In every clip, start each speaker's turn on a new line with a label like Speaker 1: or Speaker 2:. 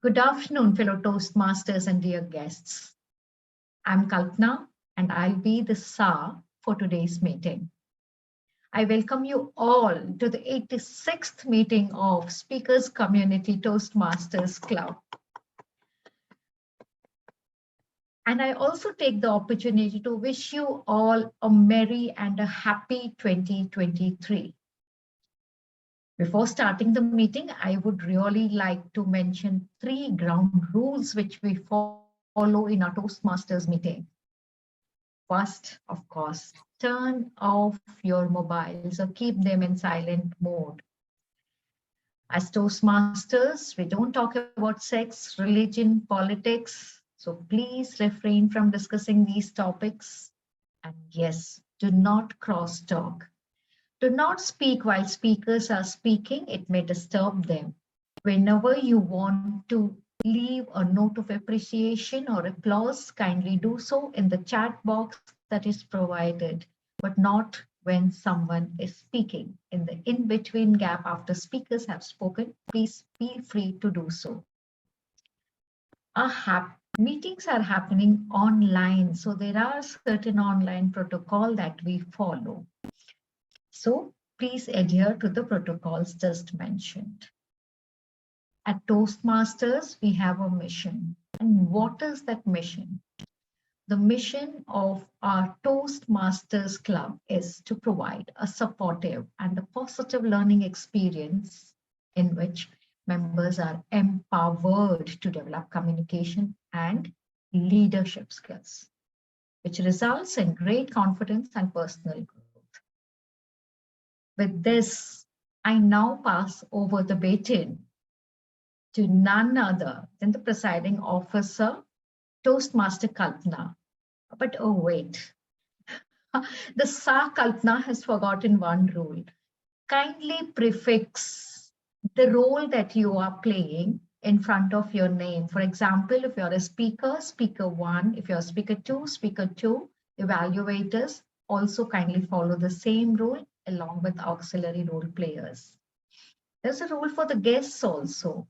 Speaker 1: Good afternoon, fellow Toastmasters and dear guests. I'm Kalpana, and I'll be the SAR for today's meeting. I welcome you all to the 86th meeting of Speakers Community Toastmasters Club. And I also take the opportunity to wish you all a merry and a happy 2023. Before starting the meeting, I would really like to mention 3 ground rules which we follow in our Toastmasters meeting. First, of course, turn off your mobiles or keep them in silent mode. As Toastmasters, we don't talk about sex, religion, politics, so please refrain from discussing these topics. And yes, do not cross talk. Do not speak while speakers are speaking, it may disturb them. Whenever you want to leave a note of appreciation or applause, kindly do so in the chat box that is provided, but not when someone is speaking. In the in-between gap after speakers have spoken, please feel free to do so. Our meetings are happening online, so there are certain online protocol that we follow. So please adhere to the protocols just mentioned. At Toastmasters, we have a mission. And what is that mission? The mission of our Toastmasters Club is to provide a supportive and a positive learning experience in which members are empowered to develop communication and leadership skills, which results in great confidence and personal growth. With this, I now pass over the baton to none other than the presiding officer, Toastmaster Kalpana. But oh wait, the SAR Kalpana has forgotten one rule. Kindly prefix the role that you are playing in front of your name. For example, if you're a speaker, speaker 1, if you're speaker 2, speaker 2, evaluators also kindly follow the same rule along with auxiliary role players. There's a rule for the guests also.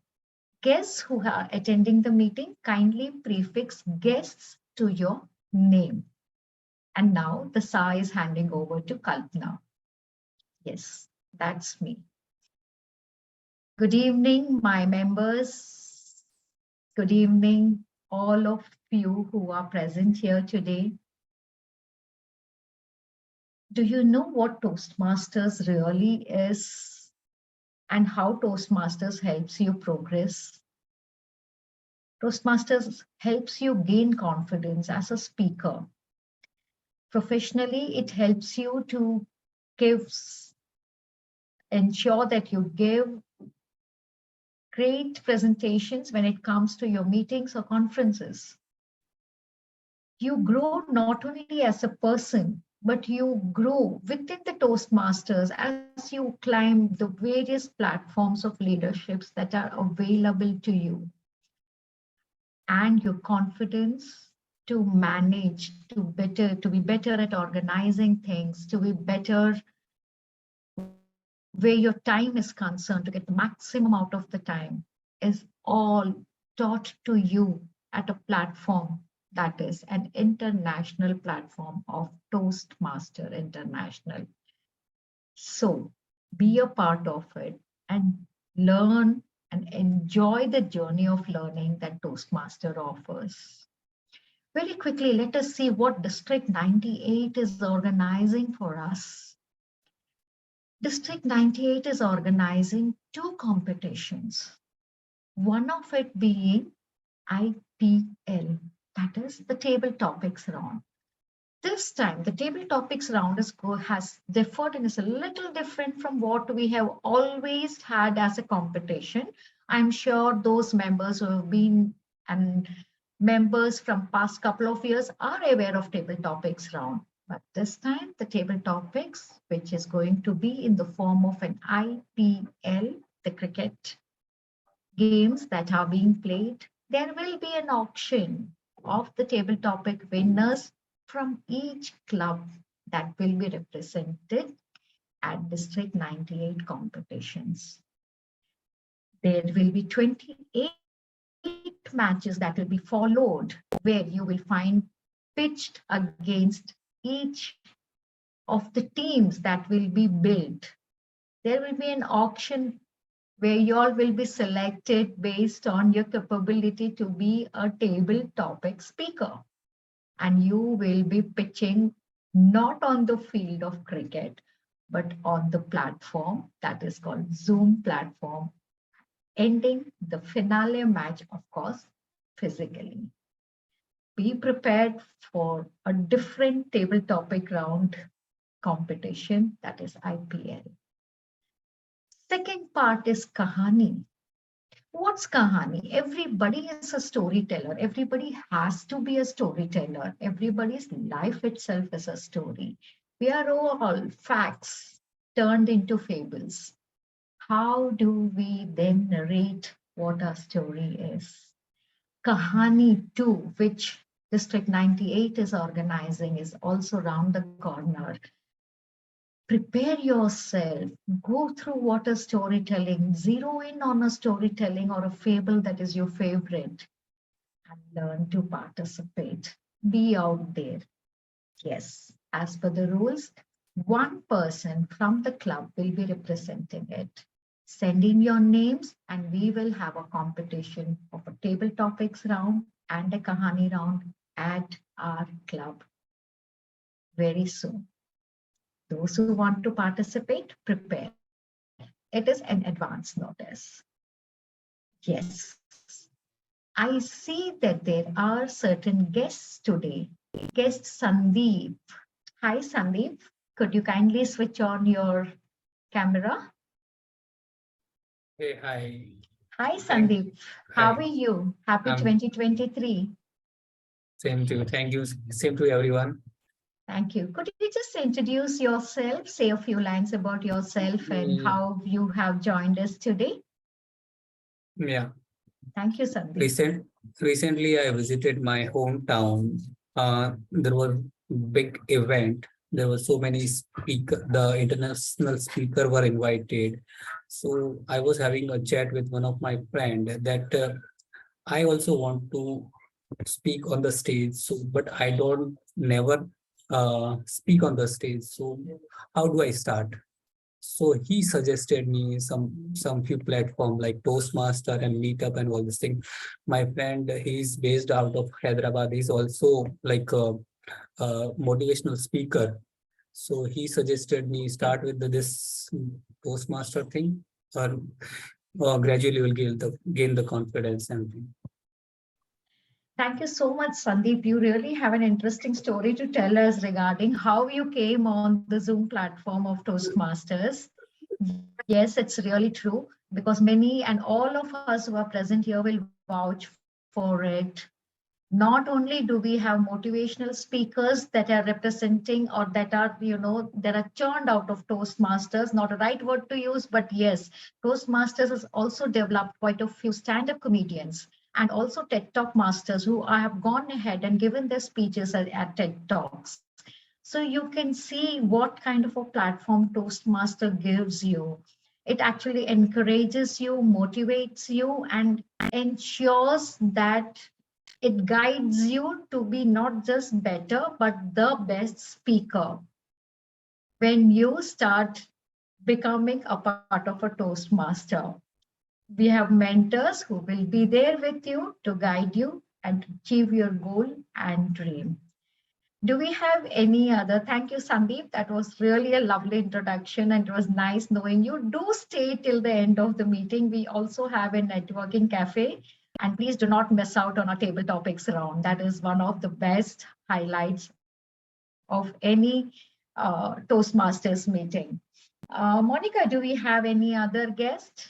Speaker 1: Guests who are attending the meeting, kindly prefix guests to your name. And now the SAR is handing over to Kalpana. Yes, that's me. Good evening, my members. Good evening, all of you who are present here today. Do you know what Toastmasters really is and how Toastmasters helps you progress? Toastmasters helps you gain confidence as a speaker. Professionally, it helps you to ensure that you give great presentations when it comes to your meetings or conferences. You grow not only as a person, but you grow within the Toastmasters as you climb the various platforms of leaderships that are available to you. And your confidence to manage, to be better at organizing things, to be better where your time is concerned, to get the maximum out of the time, is all taught to you at a platform that is an international platform of Toastmaster International. So be a part of it and learn and enjoy the journey of learning that Toastmaster offers. Very quickly, let us see what District 98 is organizing for us. District 98 is organizing 2 competitions, one of it being IPL, that is the table topics round. This time, the table topics round has differed and is a little different from what we have always had as a competition. I'm sure those members who have been and members from past couple of years are aware of table topics round. But this time, the table topics, which is going to be in the form of an IPL, the cricket games that are being played, there will be an auction of the table topic winners from each club that will be represented at District 98 competitions. There will be 28 picked matches that will be followed, where you will find pitched against each of the teams that will be built. There will be an auction where you all will be selected based on your capability to be a table topic speaker. And you will be pitching not on the field of cricket, but on the platform that is called Zoom platform, ending the finale match, of course, physically. Be prepared for a different table topic round competition, that is IPL. Second part is Kahani. What's Kahani? Everybody is a storyteller. Everybody has to be a storyteller. Everybody's life itself is a story. We are all facts turned into fables. How do we then narrate what our story is? Kahani 2, which District 98 is organizing, is also around the corner. Prepare yourself, go through what is storytelling, zero in on a storytelling or a fable that is your favorite, and learn to participate. Be out there. Yes, as per the rules, one person from the club will be representing it. Send in your names and we will have a competition of a table topics round and a Kahani round at our club very soon. Those who want to participate, prepare. It is an advance notice. Yes, I see that there are certain guests today. Guest Sandeep. Hi, Sandeep. Could you kindly switch on your camera?
Speaker 2: Hey, hi.
Speaker 1: Hi, Sandeep. How
Speaker 2: Hi.
Speaker 1: are you? Happy 2023.
Speaker 2: Same to you. Thank you. Same to everyone.
Speaker 1: Thank you. Could you just introduce yourself, say a few lines about yourself and how you have joined us today?
Speaker 2: Yeah.
Speaker 1: Thank you, Sandeep.
Speaker 2: Recently, I visited my hometown. There was big event. There were so many speakers. The international speaker were invited. So I was having a chat with one of my friend that I also want to speak on the stage. So, but I don't never speak on the stage. So how do I start? So he suggested me some few platform like Toastmaster and Meetup and all this thing. My friend, he's based out of Hyderabad. He's also like a motivational speaker. So he suggested me start with this Toastmaster thing, or gradually will gain the confidence and thing.
Speaker 1: Thank you so much, Sandeep. You really have an interesting story to tell us regarding how you came on the Zoom platform of Toastmasters. Yes, it's really true because many and all of us who are present here will vouch for it. Not only do we have motivational speakers that are representing or that are, that are churned out of Toastmasters, not a right word to use, but yes, Toastmasters has also developed quite a few stand-up comedians and also TED Talk masters who have gone ahead and given their speeches at TED Talks. So you can see what kind of a platform Toastmaster gives you. It actually encourages you, motivates you, and ensures that it guides you to be not just better, but the best speaker. When you start becoming a part of a Toastmaster, we have mentors who will be there with you to guide you and achieve your goal and dream. Do we have any other? Thank you, Sandeep. That was really a lovely introduction and it was nice knowing you. Do stay till the end of the meeting. We also have a networking cafe and please do not miss out on our table topics round. That is one of the best highlights of any Toastmasters meeting. Monica, do we have any other guest?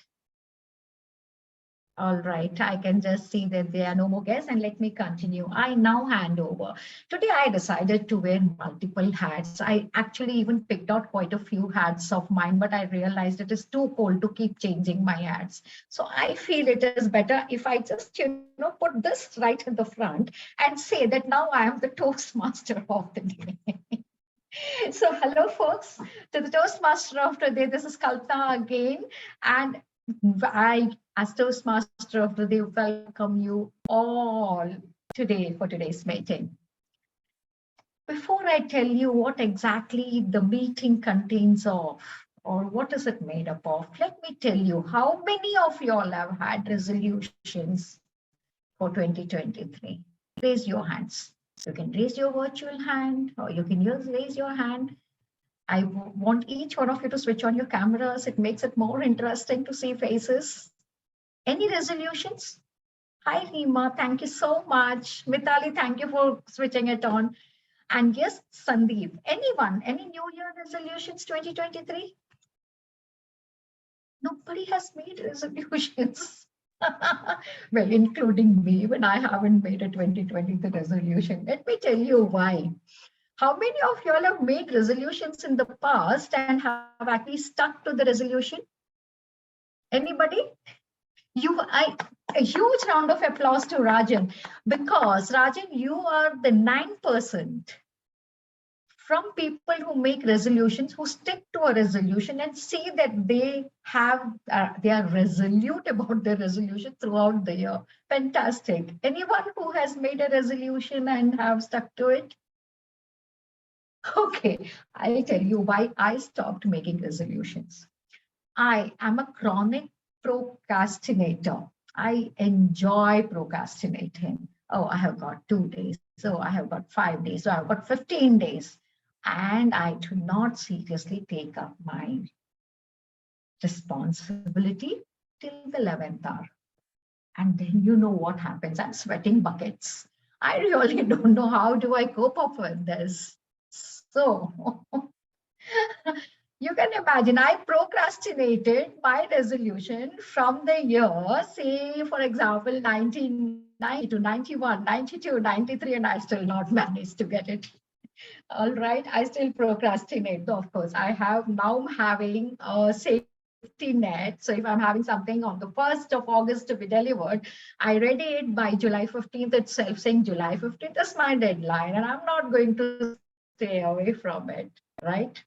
Speaker 1: All right, I can just see that there are no more guests and let me continue. I now hand over. Today I decided to wear multiple hats. I actually even picked out quite a few hats of mine, but I realized it is too cold to keep changing my hats. So I feel it is better if I just, put this right in the front and say that now I am the Toastmaster of the day. So hello folks, to the Toastmaster of today. This is Kalpana again. And I, as Toastmaster of the day, welcome you all today for today's meeting. Before I tell you what exactly the meeting contains of, or what is it made up of, let me tell you how many of you all have had resolutions for 2023. Raise your hands. You can raise your virtual hand, or you can just raise your hand. I want each one of you to switch on your cameras. It makes it more interesting to see faces. Any resolutions? Hi, Rima. Thank you so much. Mitali, thank you for switching it on. And yes, Sandeep, anyone, any New Year resolutions 2023? Nobody has made resolutions. Well, including me, when I haven't made a 2023 resolution. Let me tell you why. How many of you all have made resolutions in the past and have actually stuck to the resolution? Anybody? A huge round of applause to Rajan, because Rajan, you are the 9% from people who make resolutions, who stick to a resolution and see that they are resolute about their resolution throughout the year. Fantastic. Anyone who has made a resolution and have stuck to it? Okay, I'll tell you why I stopped making resolutions. I am a chronic procrastinator. I enjoy procrastinating. Oh, I have got 2 days. So I have got 5 days. So I've got 15 days. And I do not seriously take up my responsibility till the 11th hour. And then you know what happens. I'm sweating buckets. I really don't know how do I cope up with this. So you can imagine, I procrastinated my resolution from the year, say, for example, 1990 to 91, 92, 93, and I still not managed to get it. All right, I still procrastinate. Of course, I have now having a safety net. So if I'm having something on the 1st of August to be delivered, I ready it by July 15th itself, saying July 15th is my deadline, and I'm not going to stay away from it, right?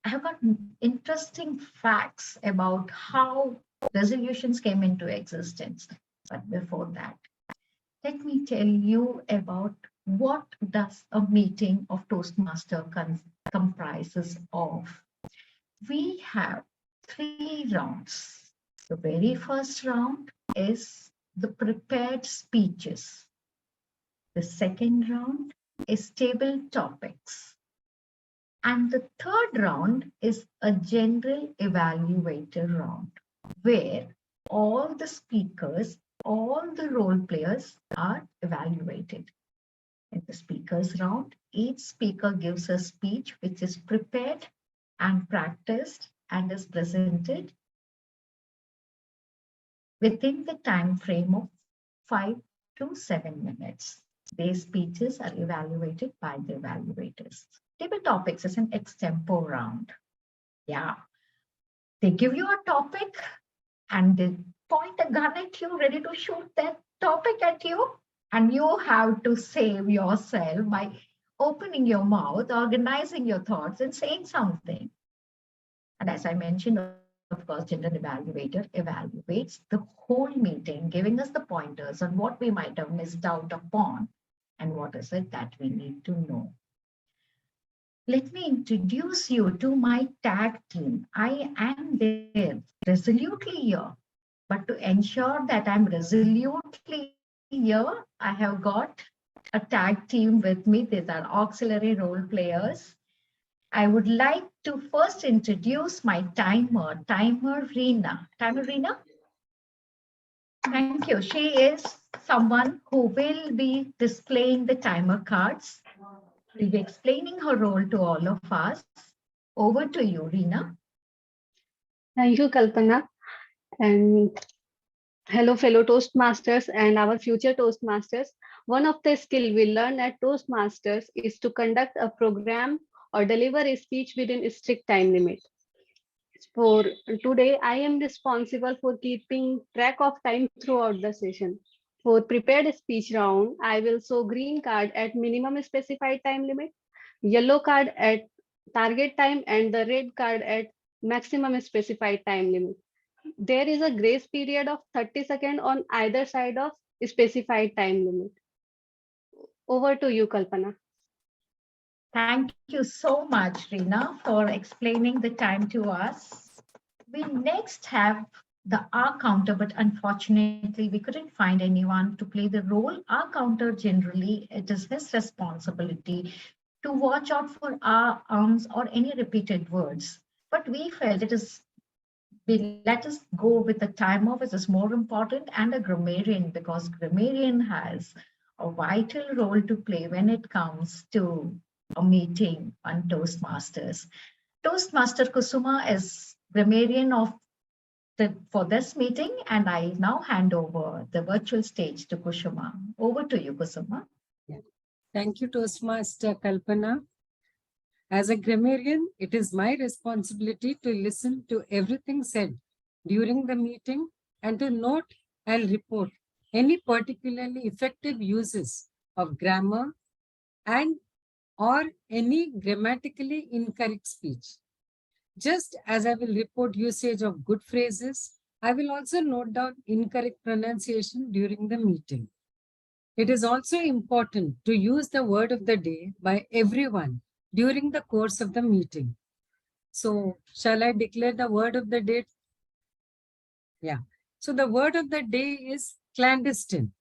Speaker 1: I have got interesting facts about how resolutions came into existence. But before that, let me tell you about what does a meeting of Toastmaster comprises of. We have 3 rounds. The very first round is the prepared speeches. The second round is table topics. And the third round is a general evaluator round, where all the speakers, all the role players are evaluated. In the speakers round, each speaker gives a speech which is prepared and practiced and is presented within the time frame of 5 to 7 minutes. These speeches are evaluated by the evaluators. Table topics is an extempo round. Yeah, they give you a topic and they point a gun at you, ready to shoot that topic at you. And you have to save yourself by opening your mouth, organizing your thoughts, and saying something. And as I mentioned, of course, general evaluator evaluates the whole meeting, giving us the pointers on what we might have missed out upon and what is it that we need to know. Let me introduce you to my tag team. I am there resolutely here, but to ensure that I'm resolutely here, I have got a tag team with me. These are auxiliary role players. I would like to first introduce my timer Reena. Timer Reena? Thank you. She is someone who will be displaying the timer cards. She'll be explaining her role to all of us. Over to you, Reena.
Speaker 3: Thank you, Kalpana. And hello, fellow Toastmasters and our future Toastmasters. One of the skills we learn at Toastmasters is to conduct a program or deliver a speech within a strict time limit. For today, I am responsible for keeping track of time throughout the session. For prepared speech round, I will show green card at minimum specified time limit, yellow card at target time, and the red card at maximum specified time limit. there is a grace period of 30 seconds on either side of specified time limit. Over to you, Kalpana.
Speaker 1: Thank you so much, Reena, for explaining the time to us. We next have the R counter, but unfortunately, we couldn't find anyone to play the role. R counter, generally, it is his responsibility to watch out for R, or any repeated words. But we felt let us go with the timer, which is more important, and a grammarian, because grammarian has a vital role to play when it comes to a meeting on Toastmasters. Toastmaster Kusuma is grammarian for this meeting, and I now hand over the virtual stage to Kusuma. Over to you, Kusuma.
Speaker 4: Yeah. Thank you, Toastmaster Kalpana. As a grammarian, it is my responsibility to listen to everything said during the meeting and to note and report any particularly effective uses of grammar and or any grammatically incorrect speech. Just as I will report usage of good phrases, I will also note down incorrect pronunciation during the meeting. It is also important to use the word of the day by everyone during the course of the meeting. So, shall I declare the word of the day? Yeah. So, the word of the day is clandestine.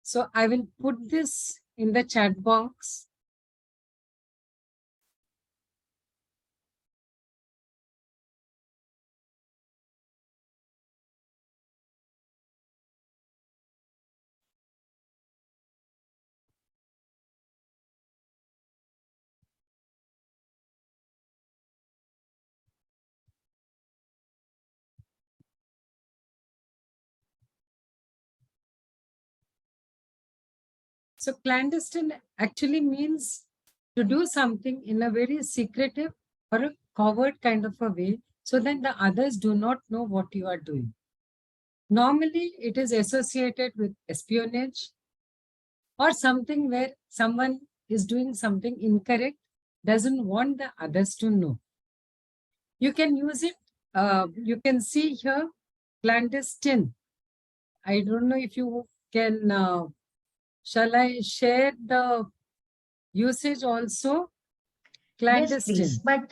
Speaker 4: So, I will put this in the chat box. So clandestine actually means to do something in a very secretive or a covert kind of a way so that the others do not know what you are doing. Normally, it is associated with espionage or something where someone is doing something incorrect, doesn't want the others to know. You can use it. You can see here clandestine. I don't know if you can. Shall I share the usage also? Clandestine.
Speaker 1: Yes, please. But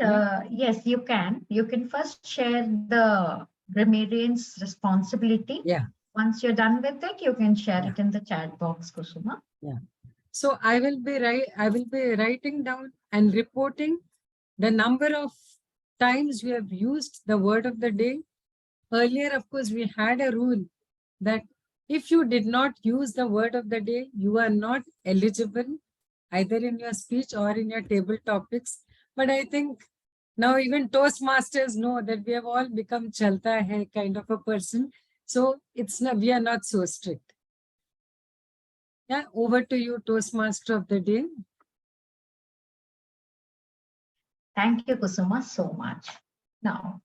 Speaker 1: yes, you can. You can first share the grammarian's responsibility.
Speaker 4: Yeah.
Speaker 1: Once you're done with it, you can share it in the chat box, Kusuma.
Speaker 4: Yeah. So I will be writing down and reporting the number of times we have used the word of the day. Earlier, of course, we had a rule that if you did not use the word of the day, you are not eligible either in your speech or in your table topics. But I think now even Toastmasters know that we have all become chalta hai kind of a person. So we are not so strict. Yeah, over to you, Toastmaster of the day.
Speaker 1: Thank you, Kusuma, so much. Now,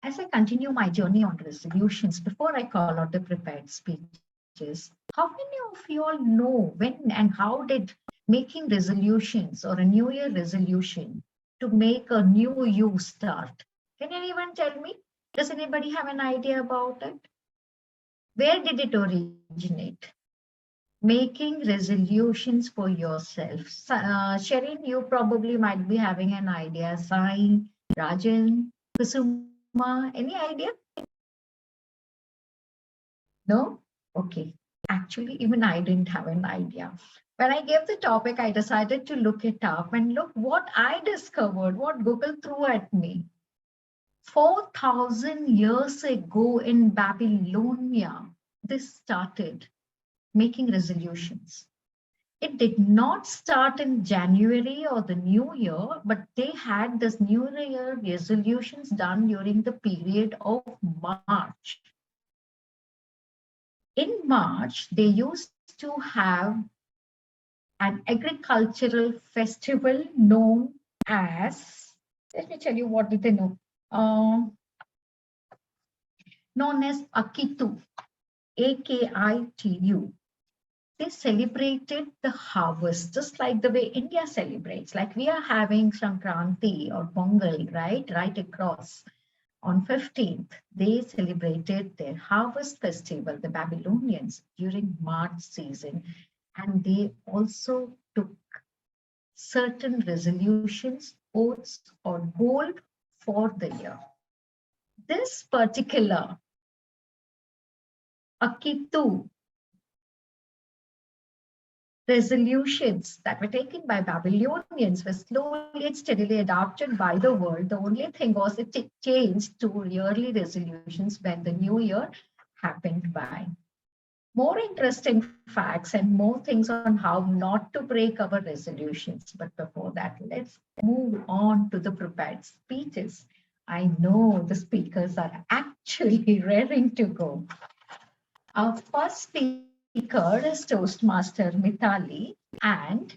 Speaker 1: as I continue my journey on resolutions, before I call out the prepared speeches, how many of you all know when and how did making resolutions or a New Year resolution to make a new you start? Can anyone tell me? Does anybody have an idea about it? Where did it originate? Making resolutions for yourself. Sherin, you probably might be having an idea. Sai, Rajan, Kusuma, any idea? No? Okay. Actually, even I didn't have an idea. When I gave the topic, I decided to look it up and look what I discovered, what Google threw at me. 4,000 years ago in Babylonia, this started making resolutions. It did not start in January or the new year, but they had this new year resolutions done during the period of March. In March, they used to have an agricultural festival known as, let me tell you what did they know, known as Akitu, A-K-I-T-U. They celebrated the harvest just like the way India celebrates, like we are having Sankranti or Pongal, right across. On 15th, they celebrated their harvest festival, the Babylonians, during March season, and they also took certain resolutions, oaths, or goal for the year. This particular Akitu resolutions that were taken by Babylonians were slowly and steadily adopted by the world. The only thing was it changed to yearly resolutions when the new year happened by. More interesting facts and more things on how not to break our resolutions. But before that, let's move on to the prepared speeches. I know the speakers are actually raring to go. Our first speaker is Toastmaster Mithali, and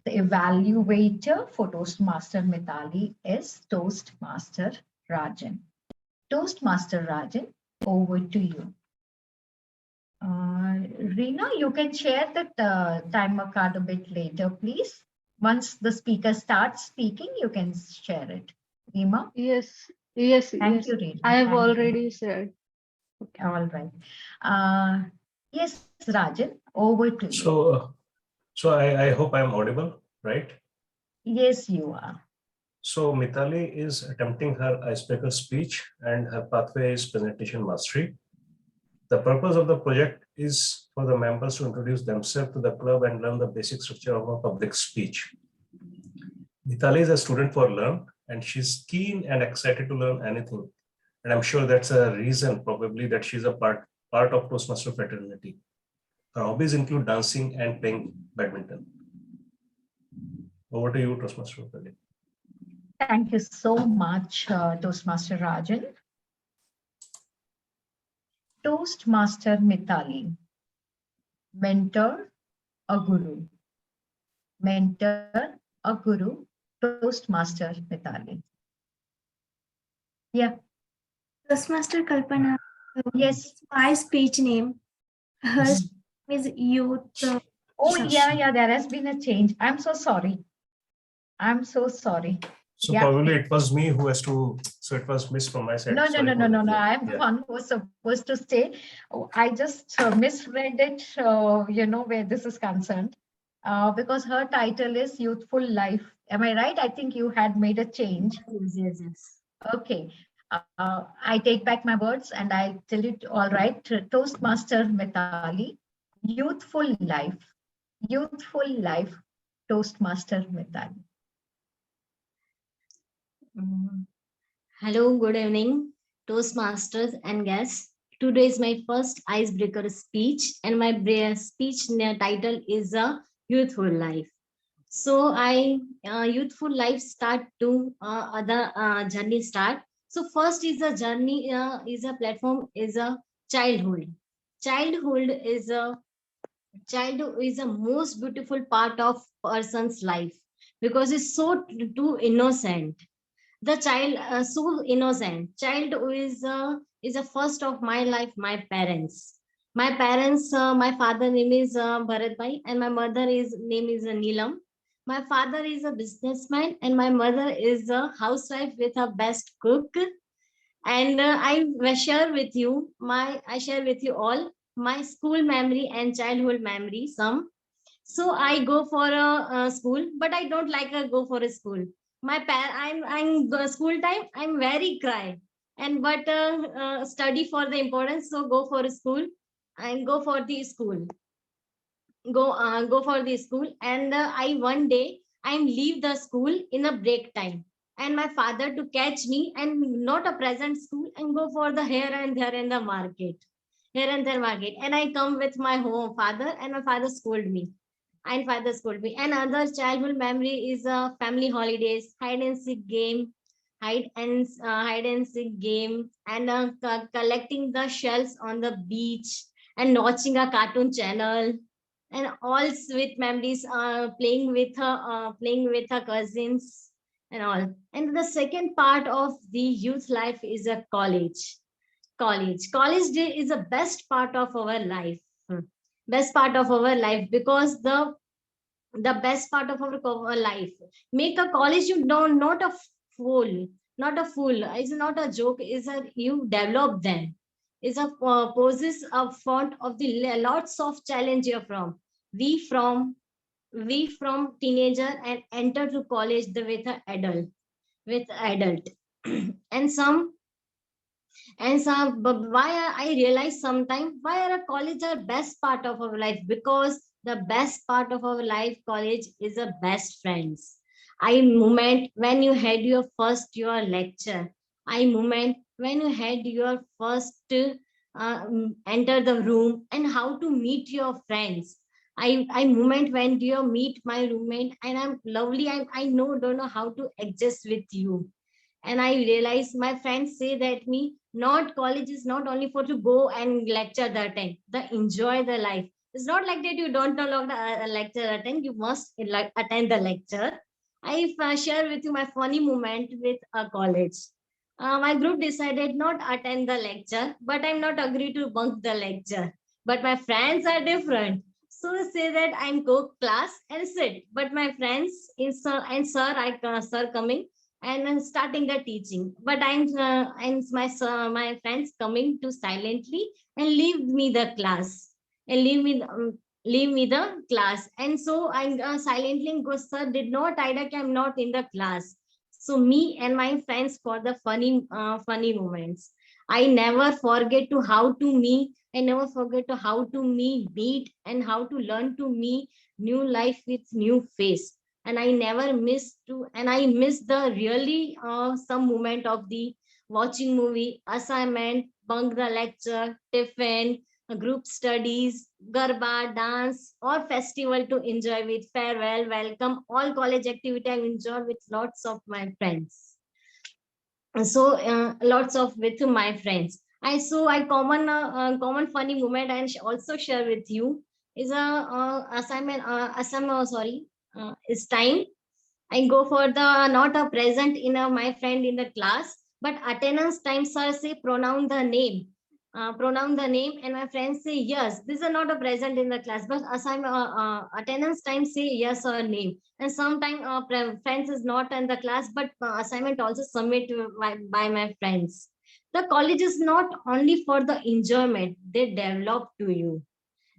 Speaker 1: the evaluator for Toastmaster Mithali is Toastmaster Rajan. Toastmaster Rajan, over to you. Reena, you can share the timer card a bit later, please. Once the speaker starts speaking, you can share it. Reema?
Speaker 3: Yes,
Speaker 1: Thank you, Reena.
Speaker 3: I have
Speaker 1: Thank you.
Speaker 3: already said.
Speaker 1: Okay. All right. Yes, Rajan, over to you.
Speaker 5: So I hope I'm audible, right?
Speaker 1: Yes, you are.
Speaker 5: So Mithali is attempting her icebreaker speech and her pathway is presentation mastery. The purpose of the project is for the members to introduce themselves to the club and learn the basic structure of a public speech. Mithali is a student for Learn and she's keen and excited to learn anything. And I'm sure that's a reason probably that she's a part of Toastmaster fraternity. Her hobbies include dancing and playing badminton. Over to you, Toastmaster Mithali.
Speaker 1: Thank you so much, Toastmaster Rajan. Toastmaster Mithali, mentor, a guru. Mentor, a guru, Toastmaster Mithali. Yeah.
Speaker 6: Toastmaster Kalpana.
Speaker 1: Yes.
Speaker 6: My speech name. Hers is youth.
Speaker 1: Oh, yeah, there has been a change. I'm so sorry. I'm so sorry.
Speaker 5: So probably it was me who has to, so it was missed from my side.
Speaker 1: No. I'm the one who was supposed to say. Oh, I just misread it, where this is concerned. Because her title is Youthful Life. Am I right? I think you had made a change.
Speaker 6: Yes.
Speaker 1: Okay. I take back my words and I tell it all right. Toastmaster Mithali, Youthful Life. Youthful Life, Toastmaster Mithali.
Speaker 7: Hello, good evening, Toastmasters and guests. Today is my first icebreaker speech, and my speech title is a Youthful Life. So Youthful Life start to other journey start. So first is a journey, is a platform, is a childhood. Childhood is a most beautiful part of person's life because it's so too innocent. The child so innocent. Child is a first of my life. My parents. My father name is Bharat Bhai and my mother name is Neelam. My father is a businessman and my mother is a housewife with her best cook. And I share with you all my school memory and childhood memory. So I go for a school, but I don't like go for a school. I'm school time. I'm very cry, and but study for the importance. So go for a school and go for the school. Go for the school, and I one day I'm leave the school in a break time, and my father to catch me and not a present school and go for the here and there in the market, and I come with my home father, and my father scold me. Another childhood memory is family holidays, hide and seek game, and collecting the shells on the beach and watching a cartoon channel, and all sweet memories. Playing with her cousins and all. And the second part of the youth life is a college. College day is the best part of our life. Best part of our life because the best part of our life. Make a college, you don't not a fool, not a fool. It's not a joke. It's a you develop them. It's a poses a front of the lots of challenge here from we from we from teenager and enter to college with an adult and some but why I realize sometimes why are a college our best part of our life, because the best part of our life college is a best friends. I moment when you had your first your lecture. I moment when you had your first enter the room and how to meet your friends. I moment when you meet my roommate and I'm lovely. I know don't know how to adjust with you. And I realized my friends say that me not college is not only for to go and lecture the attend, the enjoy the life. It's not like that you don't know the lecture attend, you must like attend the lecture. I share with you my funny moment with a college. My group decided not attend the lecture, but I'm not agree to bunk the lecture. But my friends are different. So they say that I'm go class and sit. But my friends is sir coming and then starting the teaching. But I'm my friends coming to silently and leave me the class and leave me the class. And so I silently go, sir did not idea I'm not in the class. So me and my friends for the funny moments. I never forget to how to me. I never forget to how to me meet and how to learn to me new life with new face. And I never miss to, and I miss the really some moment of the watching movie, assignment, bunk the lecture, tiffin, group studies, garba, dance, or festival to enjoy with farewell, welcome, all college activity I enjoy with lots of my friends. So lots of with my friends. I common funny moment and also share with you is a assignment sorry is time. I go for the not a present in my friend in the class, but attendance time sir say pronoun the name, and my friends say yes. This is not a present in the class, but assignment attendance time say yes or name. And sometimes friends is not in the class, but assignment also submit by my friends. The college is not only for the enjoyment; they develop to you.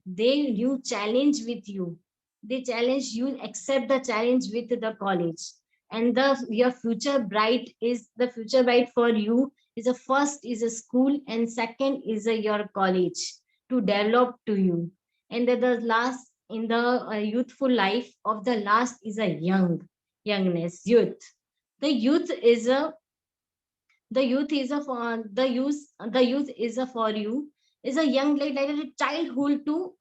Speaker 7: You challenge with you, they challenge you accept the challenge with the college. And the your future bright is the future bright for you is a first is a school and second is a your college to develop to you. And the last in the youthful life of the last is a youngness youth. The youth is a the youth is a for the youth is a for you is a young like a childhood to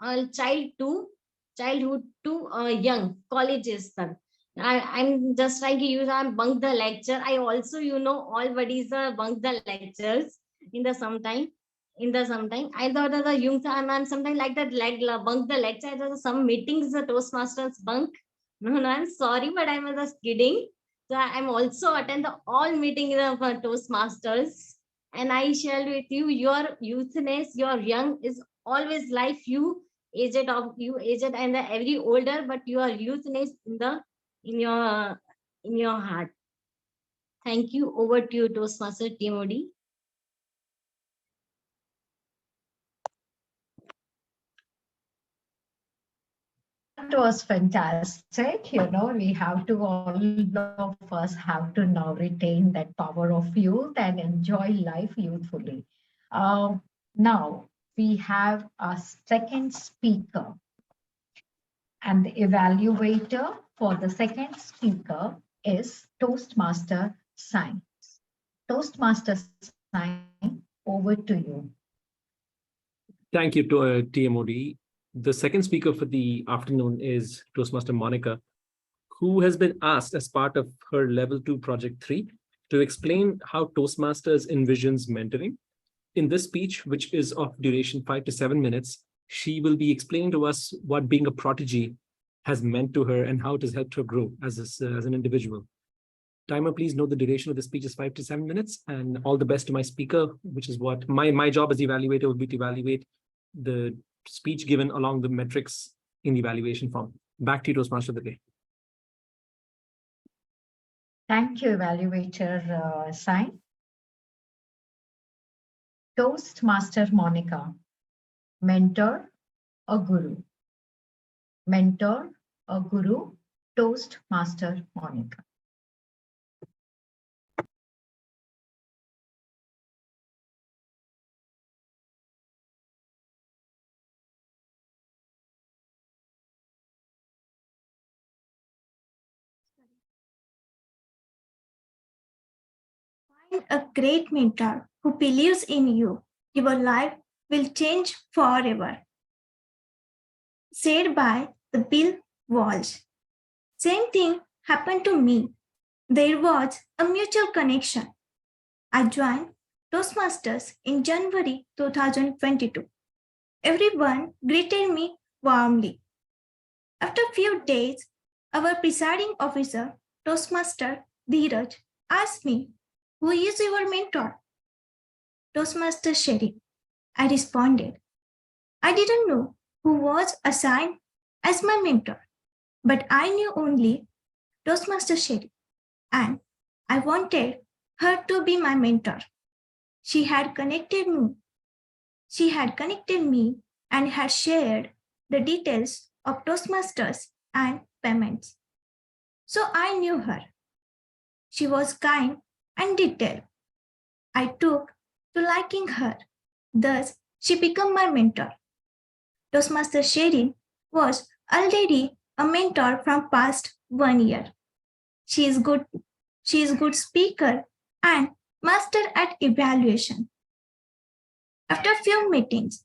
Speaker 7: childhood to young colleges sir. I'm just trying to use I'm bunk the lecture. I also all buddies bunk the lectures in the sometime I thought that the young I'm sometimes like that like bunk the lecture. I thought some meetings the Toastmasters bunk. No, I'm sorry, but I'm just kidding. So I'm also attend the all meetings of Toastmasters, and I share with you your youthness, your young is always life. You aged and the every older, but your youthness in your in your heart. Thank you. Over to you, Toastmaster TMOD.
Speaker 1: That was fantastic. We have to, all of us have to now retain that power of youth and enjoy life youthfully. Now we have a second speaker, and the evaluator for the second speaker is Toastmaster Sign. Toastmaster Sign, over to you.
Speaker 8: Thank you to TMOD. The second speaker for the afternoon is Toastmaster Monica, who has been asked as part of her Level 2 Project 3 to explain how Toastmasters envisions mentoring. In this speech, which is of duration 5 to 7 minutes, she will be explaining to us what being a prodigy has meant to her and how it has helped her grow as an individual. Timer, please note the duration of the speech is 5 to 7 minutes, and all the best to my speaker, which is what my job as the evaluator would be to evaluate the speech given along the metrics in the evaluation form. Back to you, Toastmaster of the day.
Speaker 1: Thank you, evaluator Sai. Toastmaster Monica, mentor, a guru. Mentor, a guru, Toastmaster Monica.
Speaker 6: Find a great mentor who believes in you. Your life will change forever. Said by the Bill Walsh. Same thing happened to me. There was a mutual connection. I joined Toastmasters in January 2022. Everyone greeted me warmly. After a few days, our presiding officer, Toastmaster Dheeraj, asked me, "Who is your mentor?" "Toastmaster Sherry," I responded. I didn't know who was assigned as my mentor, but I knew only Toastmaster Sherry, and I wanted her to be my mentor. She had connected me. And had shared the details of Toastmasters and payments. So I knew her. She was kind and detailed. I took to liking her. Thus, she became my mentor. Toastmaster Sherin was already a mentor from past 1 year. She is good speaker and master at evaluation. After a few meetings,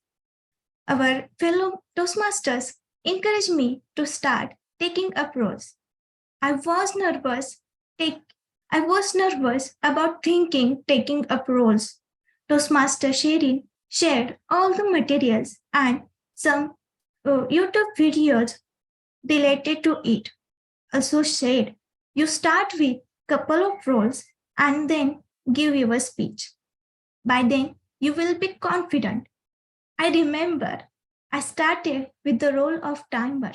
Speaker 6: our fellow Toastmasters encouraged me to start taking up roles. I was nervous about taking up roles. Toastmaster Sherin shared all the materials and some YouTube videos related to it. Also said, you start with couple of roles and then give your speech. By then, you will be confident. I remember I started with the role of timer.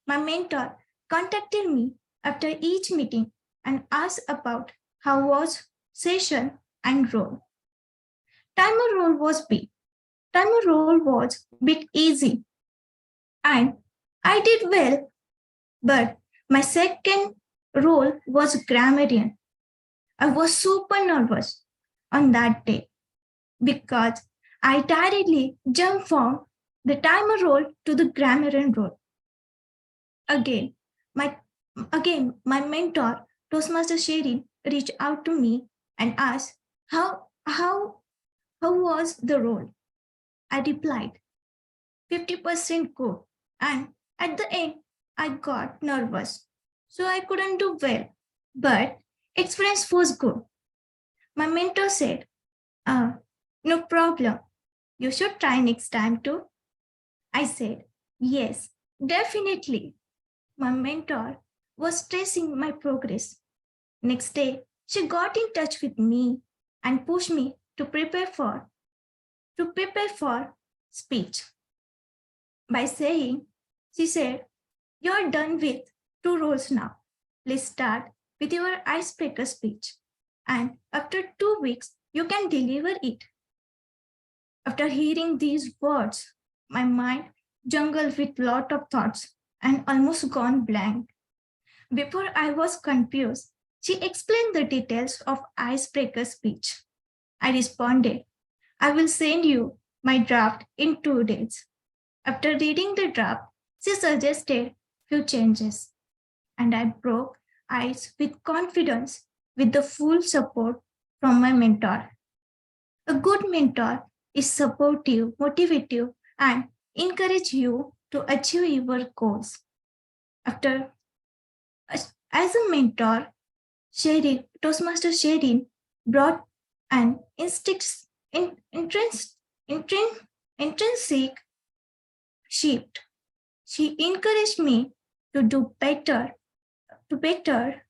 Speaker 6: My mentor contacted me after each meeting and asked about how was session and role. Timer role was bit easy, and I did well, but my second role was grammarian. I was super nervous on that day because I directly jumped from the timer role to the grammarian role. Again, my mentor, Toastmaster Sherin, reached out to me and asked how was the role. I replied, 50% good. And at the end, I got nervous. So I couldn't do well. But experience was good. My mentor said, no problem. You should try next time too. I said, yes, definitely. My mentor was tracing my progress. Next day, she got in touch with me and pushed me to prepare for speech. By saying, she said, you're done with 2 roles now. Let's start with your icebreaker speech. And after 2 weeks, you can deliver it. After hearing these words, my mind jungled with lot of thoughts and almost gone blank. Before I was confused, she explained the details of icebreaker speech. I responded, I will send you my draft in 2 days. After reading the draft, she suggested few changes, and I broke ice with confidence with the full support from my mentor. A good mentor is supportive, motivative, and encourage you to achieve your goals. As a mentor, Toastmaster Sherin brought an intrinsic shift. She encouraged me to do better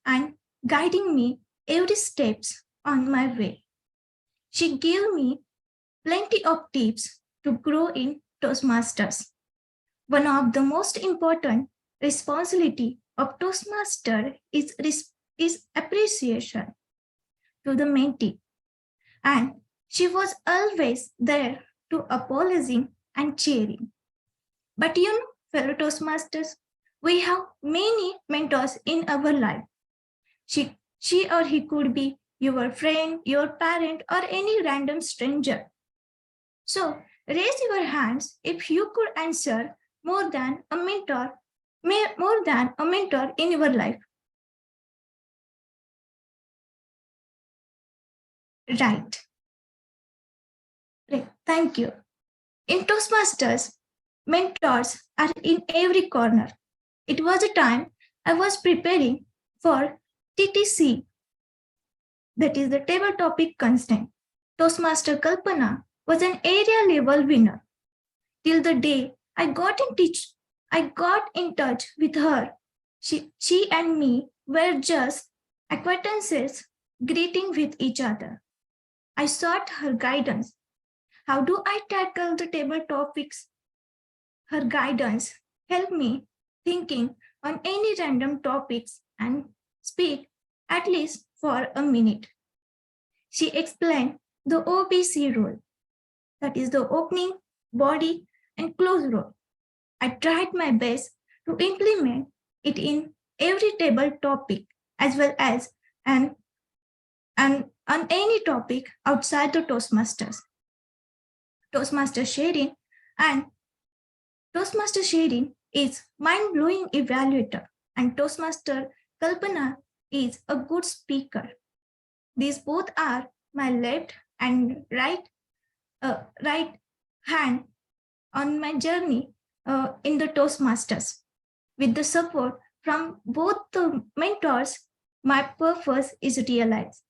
Speaker 6: and guiding me every steps on my way. She gave me plenty of tips to grow in Toastmasters. One of the most important responsibility of Toastmaster is is appreciation to the mentee. And she was always there to apologizing and cheering. But you know, fellow Toastmasters, we have many mentors in our life. She or he could be your friend, your parent, or any random stranger. So raise your hands if you could answer more than a mentor in your life. Right. Right. Thank you. In Toastmasters, mentors are in every corner. It was a time I was preparing for TTC, that is the table topic constant. Toastmaster Kalpana was an area level winner. Till the day I got in touch with her. She and me were just acquaintances greeting with each other. I sought her guidance. How do I tackle the table topics? Her guidance helped me thinking on any random topics and speak at least for a minute. She explained the OBC rule, that is the opening, body, and close rule. I tried my best to implement it in every table topic as well as on any topic outside the Toastmasters. Toastmaster sharing is mind-blowing evaluator, and Toastmaster Kalpana is a good speaker. These both are my left and right hand on my journey in the Toastmasters. With the support from both the mentors, my purpose is realized.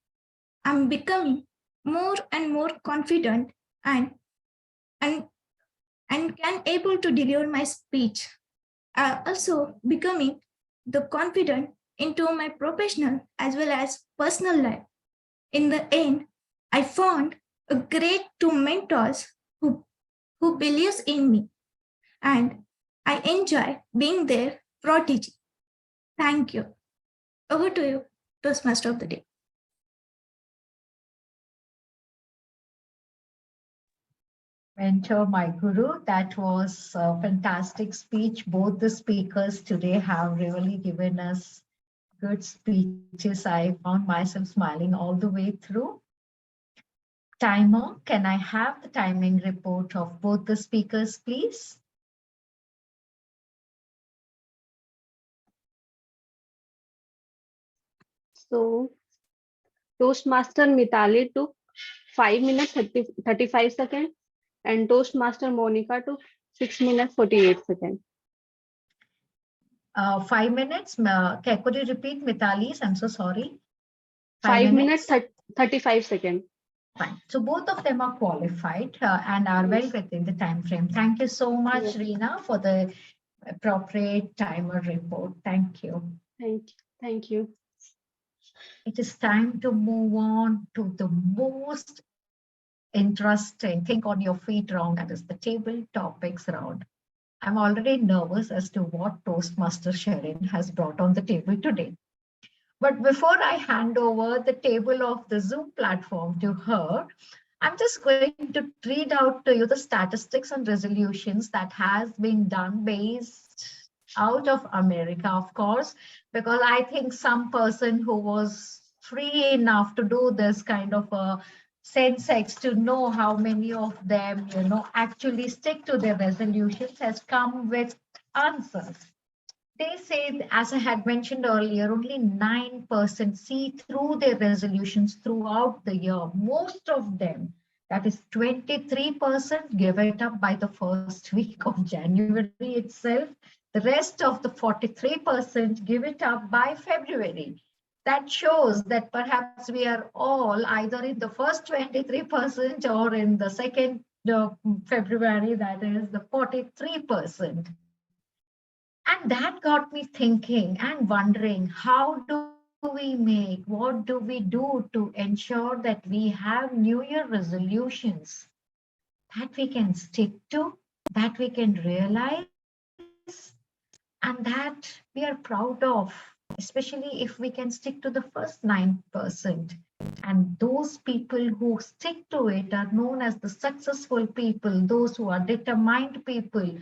Speaker 6: I'm becoming more and more confident and can able to deliver my speech. Also becoming the confident into my professional as well as personal life. In the end, I found a great two mentors who believes in me, and I enjoy being their protege. Thank you. Over to you, Toastmaster of the Day.
Speaker 1: Mentor, my guru, that was a fantastic speech. Both the speakers today have really given us good speeches. I found myself smiling all the way through. Timer, can I have the timing report of both the speakers, please?
Speaker 3: So Toastmaster Mitali took 5 minutes 35 seconds and Toastmaster Monica took 6 minutes 48 seconds.
Speaker 1: 5 minutes. Could you repeat, Mitali's? I'm so sorry.
Speaker 3: 5 minutes 35 seconds.
Speaker 1: Fine. So both of them are qualified and are well within the time frame. Thank you so much,
Speaker 3: Yes.
Speaker 1: Reena, for the appropriate timer report. Thank you.
Speaker 3: Thank you.
Speaker 1: It is time to move on to the most interesting think on your feet round, that is the table topics round. I'm already nervous as to what Toastmaster Sharon has brought on the table today. But before I hand over the table of the Zoom platform to her, I'm just going to read out to you the statistics and resolutions that has been done based out of America, of course, because I think some person who was free enough to do this kind of a sensex to know how many of them, actually stick to their resolutions has come with answers. They say, as I had mentioned earlier, only 9% see through their resolutions throughout the year. Most of them, that is 23%, give it up by the first week of January itself. The rest of the 43% give it up by February. That shows that perhaps we are all either in the first 23% or in the second February, that is the 43%. And that got me thinking and wondering, how do what do we do to ensure that we have New Year resolutions that we can stick to, that we can realize, and that we are proud of especially if we can stick to the first 9%. And those people who stick to it are known as the successful people, those who are determined people,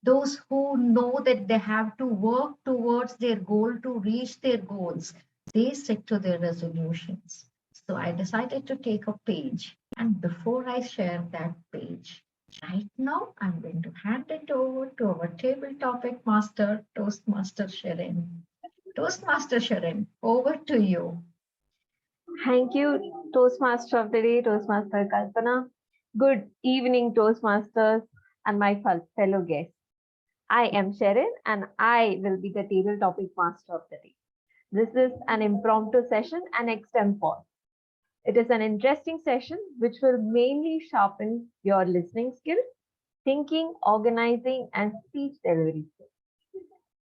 Speaker 1: those who know that they have to work towards their goal to reach their goals. They stick to their resolutions. So I decided to take a page. And before I share that page, right now, I'm going to hand it over to our table topic master, Toastmaster Sharon. Toastmaster Sharon, over to you.
Speaker 9: Thank you, Toastmaster of the Day, Toastmaster Kalpana. Good evening, Toastmasters and my fellow guests. I am Sharon and I will be the table topic master of the day. This is an impromptu session and extempore. It is an interesting session which will mainly sharpen your listening skills, thinking, organizing, and speech delivery skills.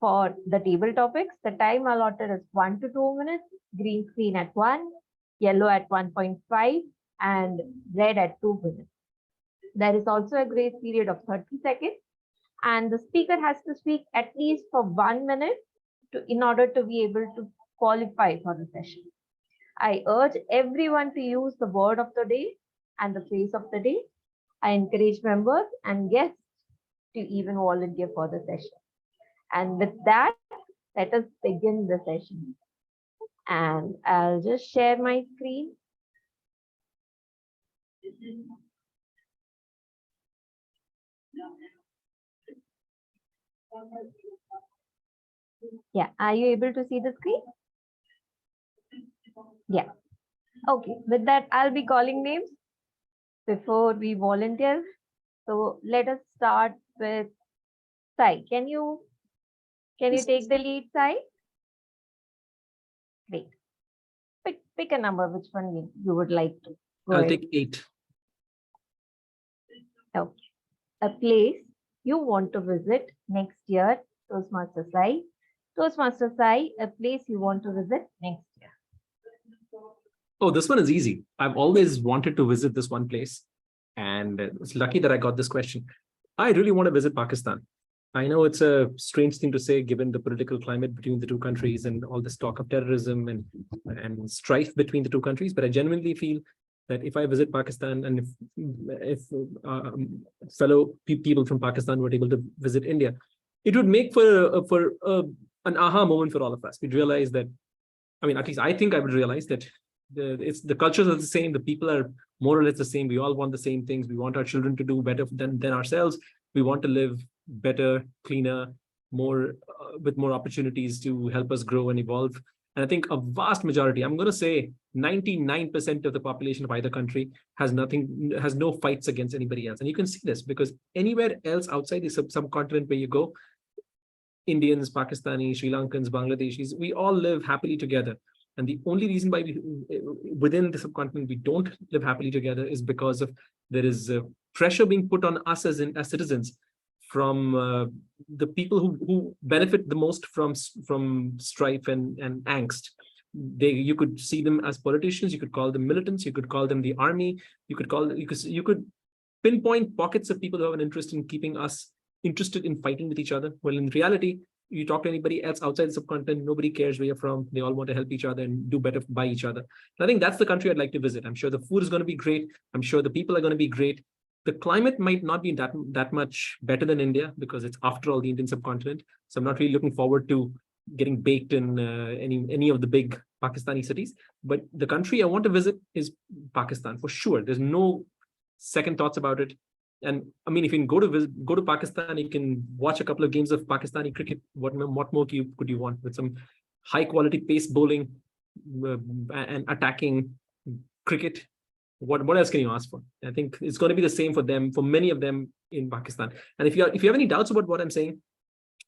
Speaker 9: For the table topics, the time allotted is 1 to 2 minutes, green screen at 1, yellow at 1.5, and red at 2 minutes. There is also a grace period of 30 seconds, and the speaker has to speak at least for 1 minute in order to be able to qualify for the session. I urge everyone to use the word of the day and the phrase of the day. I encourage members and guests to even volunteer for the session. And with that, let us begin the session. And I'll just share my screen. Yeah, are you able to see the screen? Yeah. Okay, with that, I'll be calling names before we volunteer. So let us start with Sai. Can you take the lead, Sai? Great. Pick a number, which one you would like to.
Speaker 8: I'll take 8.
Speaker 9: Okay. A place you want to visit next year, Toastmaster Sai. Toastmaster Sai, a place you want to visit next year.
Speaker 8: Oh, this one is easy. I've always wanted to visit this one place, and it's lucky that I got this question. I really want to visit Pakistan. I know it's a strange thing to say given the political climate between the two countries and all this talk of terrorism and strife between the two countries, but I genuinely feel that if I visit Pakistan and if fellow people from Pakistan were able to visit India, it would make for an aha moment for all of us. We'd realize that, I mean, at least I think I would realize that the cultures are the same, the people are more or less the same. We all want the same things. We want our children to do better than ourselves. We want to live better, cleaner, more with more opportunities to help us grow and evolve. And I think a vast majority, I'm going to say 99% of the population of either country has no fights against anybody else. And you can see this because anywhere else outside the subcontinent where you go, Indians, Pakistanis, Sri Lankans, Bangladeshis, we all live happily together. And the only reason why within the subcontinent we don't live happily together is because of there is pressure being put on us as citizens from the people who benefit the most from strife and angst. You could see them as politicians, you could call them militants, you could call them the army, you could pinpoint pockets of people who have an interest in keeping us interested in fighting with each other. Well, in reality, you talk to anybody else outside the subcontinent, nobody cares where you're from. They all want to help each other and do better by each other. And I think that's the country I'd like to visit. I'm sure the food is going to be great. I'm sure the people are going to be great. The climate might not be that much better than India because it's after all the Indian subcontinent. So I'm not really looking forward to getting baked in any of the big Pakistani cities. But the country I want to visit is Pakistan for sure. There's no second thoughts about it. And I mean, if you can go to Pakistan, you can watch a couple of games of Pakistani cricket. What more could you want with some high quality pace bowling and attacking cricket? What else can you ask for? I think it's going to be the same for them, for many of them in Pakistan. And if you have any doubts about what I'm saying,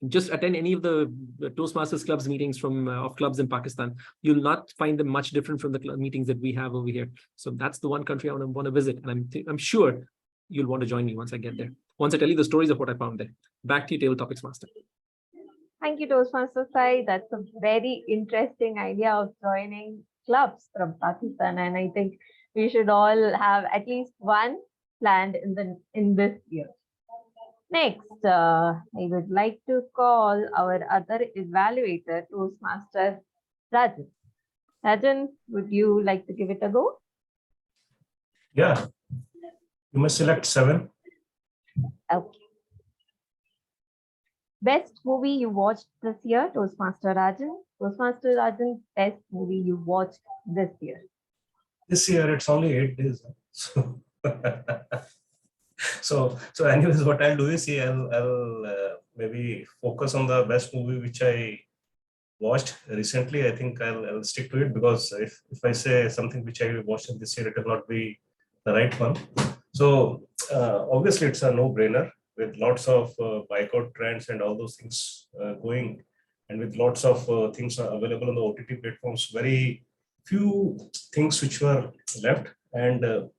Speaker 8: just attend any of the Toastmasters clubs meetings of clubs in Pakistan. You'll not find them much different from the meetings that we have over here. So that's the one country I want to visit, and I'm sure you'll want to join me once I get there. Once I tell you the stories of what I found there. Back to you, Table Topics Master.
Speaker 9: Thank you, Toastmaster Sai. That's a very interesting idea of joining clubs from Pakistan, and I think we should all have at least one planned in this year. Next, I would like to call our other evaluator, Toastmaster Rajan. Rajan, would you like to give it a go?
Speaker 5: Yeah, you must select 7.
Speaker 9: Okay. Best movie you watched this year, Toastmaster Rajan. Toastmaster Rajan, best movie you watched this year.
Speaker 5: This year it's only 8 days. So, so anyways, what I'll do is I'll maybe focus on the best movie which I watched recently. I think I'll stick to it, because if I say something which I watched this year, it will not be the right one. So obviously it's a no-brainer, with lots of boycott trends and all those things going, and with lots of things available on the OTT platforms. Very few things which were left, and there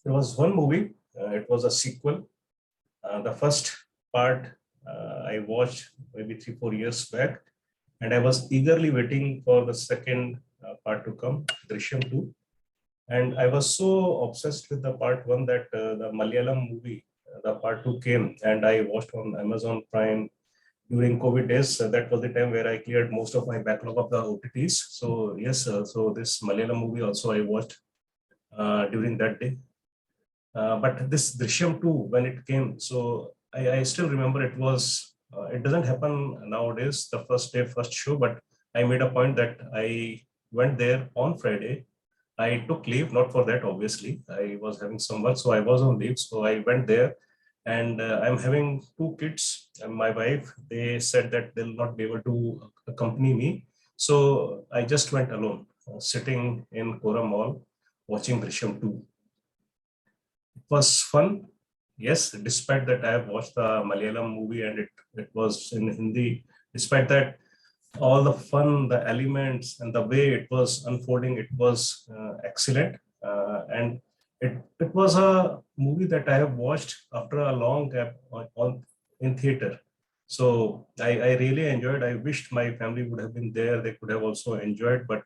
Speaker 5: was one movie. It was a sequel. The first part I watched maybe 3-4 years back, and I was eagerly waiting for the second part to come, Drishyam 2. And I was so obsessed with the part 1 that the Malayalam movie, the part 2 came, and I watched on Amazon Prime during COVID days. That was the time where I cleared most of my backlog of the OTTs. So yes, so this Malayalam movie also I watched during that day. But this Drishyam 2, when it came, so I still remember it was, it doesn't happen nowadays, the first day, first show, but I made a point that I went there on Friday. I took leave, not for that, obviously. I was having some work, so I was on leave. So I went there, and I'm having 2 kids and my wife. They said that they'll not be able to accompany me. So I just went alone, sitting in Kora Mall, watching Drishyam 2. It was fun. Yes, despite that I have watched the Malayalam movie and it was in Hindi. Despite that, all the fun, the elements, and the way it was unfolding, it was excellent. And it was a movie that I have watched after a long gap in theater. So I really enjoyed. I wished my family would have been there. They could have also enjoyed. But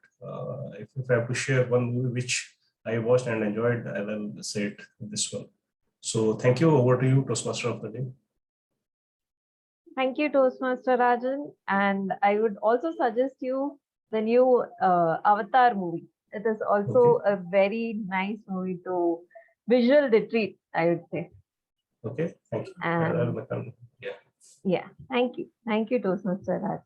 Speaker 5: if I have to share one movie which I watched and enjoyed, I will say it this one. So thank you. Over to you, Toastmaster of the day.
Speaker 9: Thank you, Toastmaster Rajan. And I would also suggest you the new Avatar movie. It is also a very nice movie to visual retreat, I would say.
Speaker 5: Okay, thank you.
Speaker 9: And yeah, thank you. Thank you, Toastmaster Raj.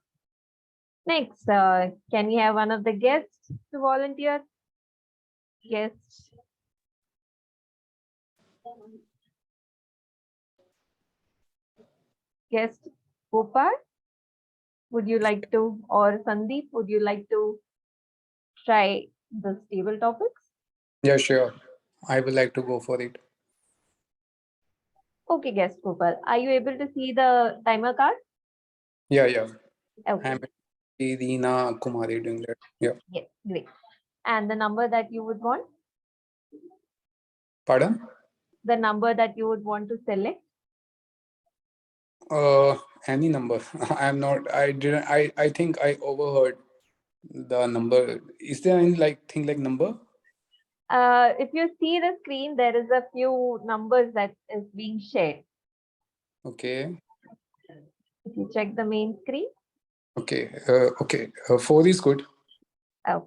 Speaker 9: Next, can we have one of the guests to volunteer? Guests. Guest Gopal, would you like to, or Sandeep, would you like to try the stable topics?
Speaker 10: Yeah, sure. I would like to go for it.
Speaker 9: Okay, guest Gopal, are you able to see the timer card?
Speaker 10: Yeah.
Speaker 9: Okay.
Speaker 10: I'm Reena Kumari doing that. Yeah.
Speaker 9: Yes, great. And the number that you would want?
Speaker 10: Pardon?
Speaker 9: The number that you would want to select?
Speaker 10: Any number. I think I overheard the number. Is there any thing like number?
Speaker 9: If you see the screen, there is a few numbers that is being shared.
Speaker 10: Okay.
Speaker 9: If you check the main screen.
Speaker 10: Okay. 4 is good.
Speaker 9: Okay.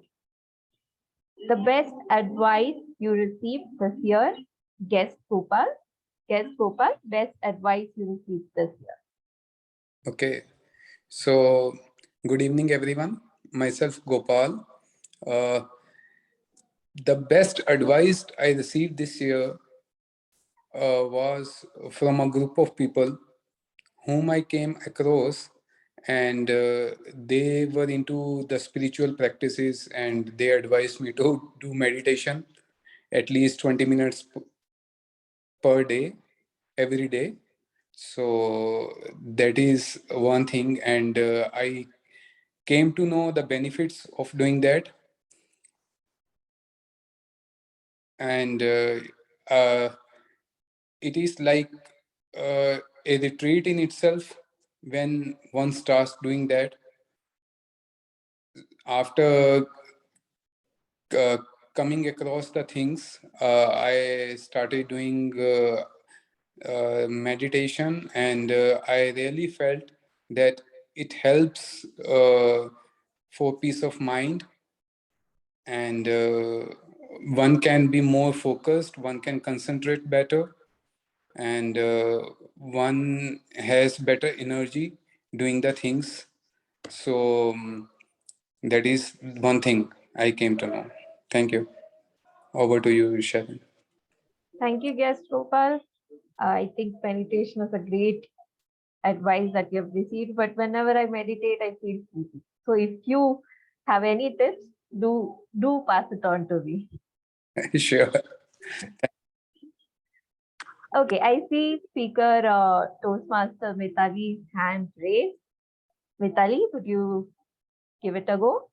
Speaker 9: The best advice you received this year, guest Gopal. Guest Gopal, best advice you received this year.
Speaker 10: Okay. So, good evening, everyone. Myself, Gopal. The best advice I received this year was from a group of people whom I came across, and they were into the spiritual practices, and they advised me to do meditation at least 20 minutes per day, every day. So that is one thing, and I came to know the benefits of doing that. And it is like a retreat in itself when one starts doing that. After coming across the things, I started doing meditation, and I really felt that it helps for peace of mind, and one can be more focused, one can concentrate better, and one has better energy doing the things. So that is one thing I came to know. Thank you. Over to you, Sharon.
Speaker 9: Thank you, guest Gopal. I think meditation is a great advice that you have received, but whenever I meditate, I feel sleepy. So if you have any tips, do pass it on to me.
Speaker 10: Sure.
Speaker 9: Okay, I see speaker Toastmaster Mitali's hand raised. Mitali, would you give it a go?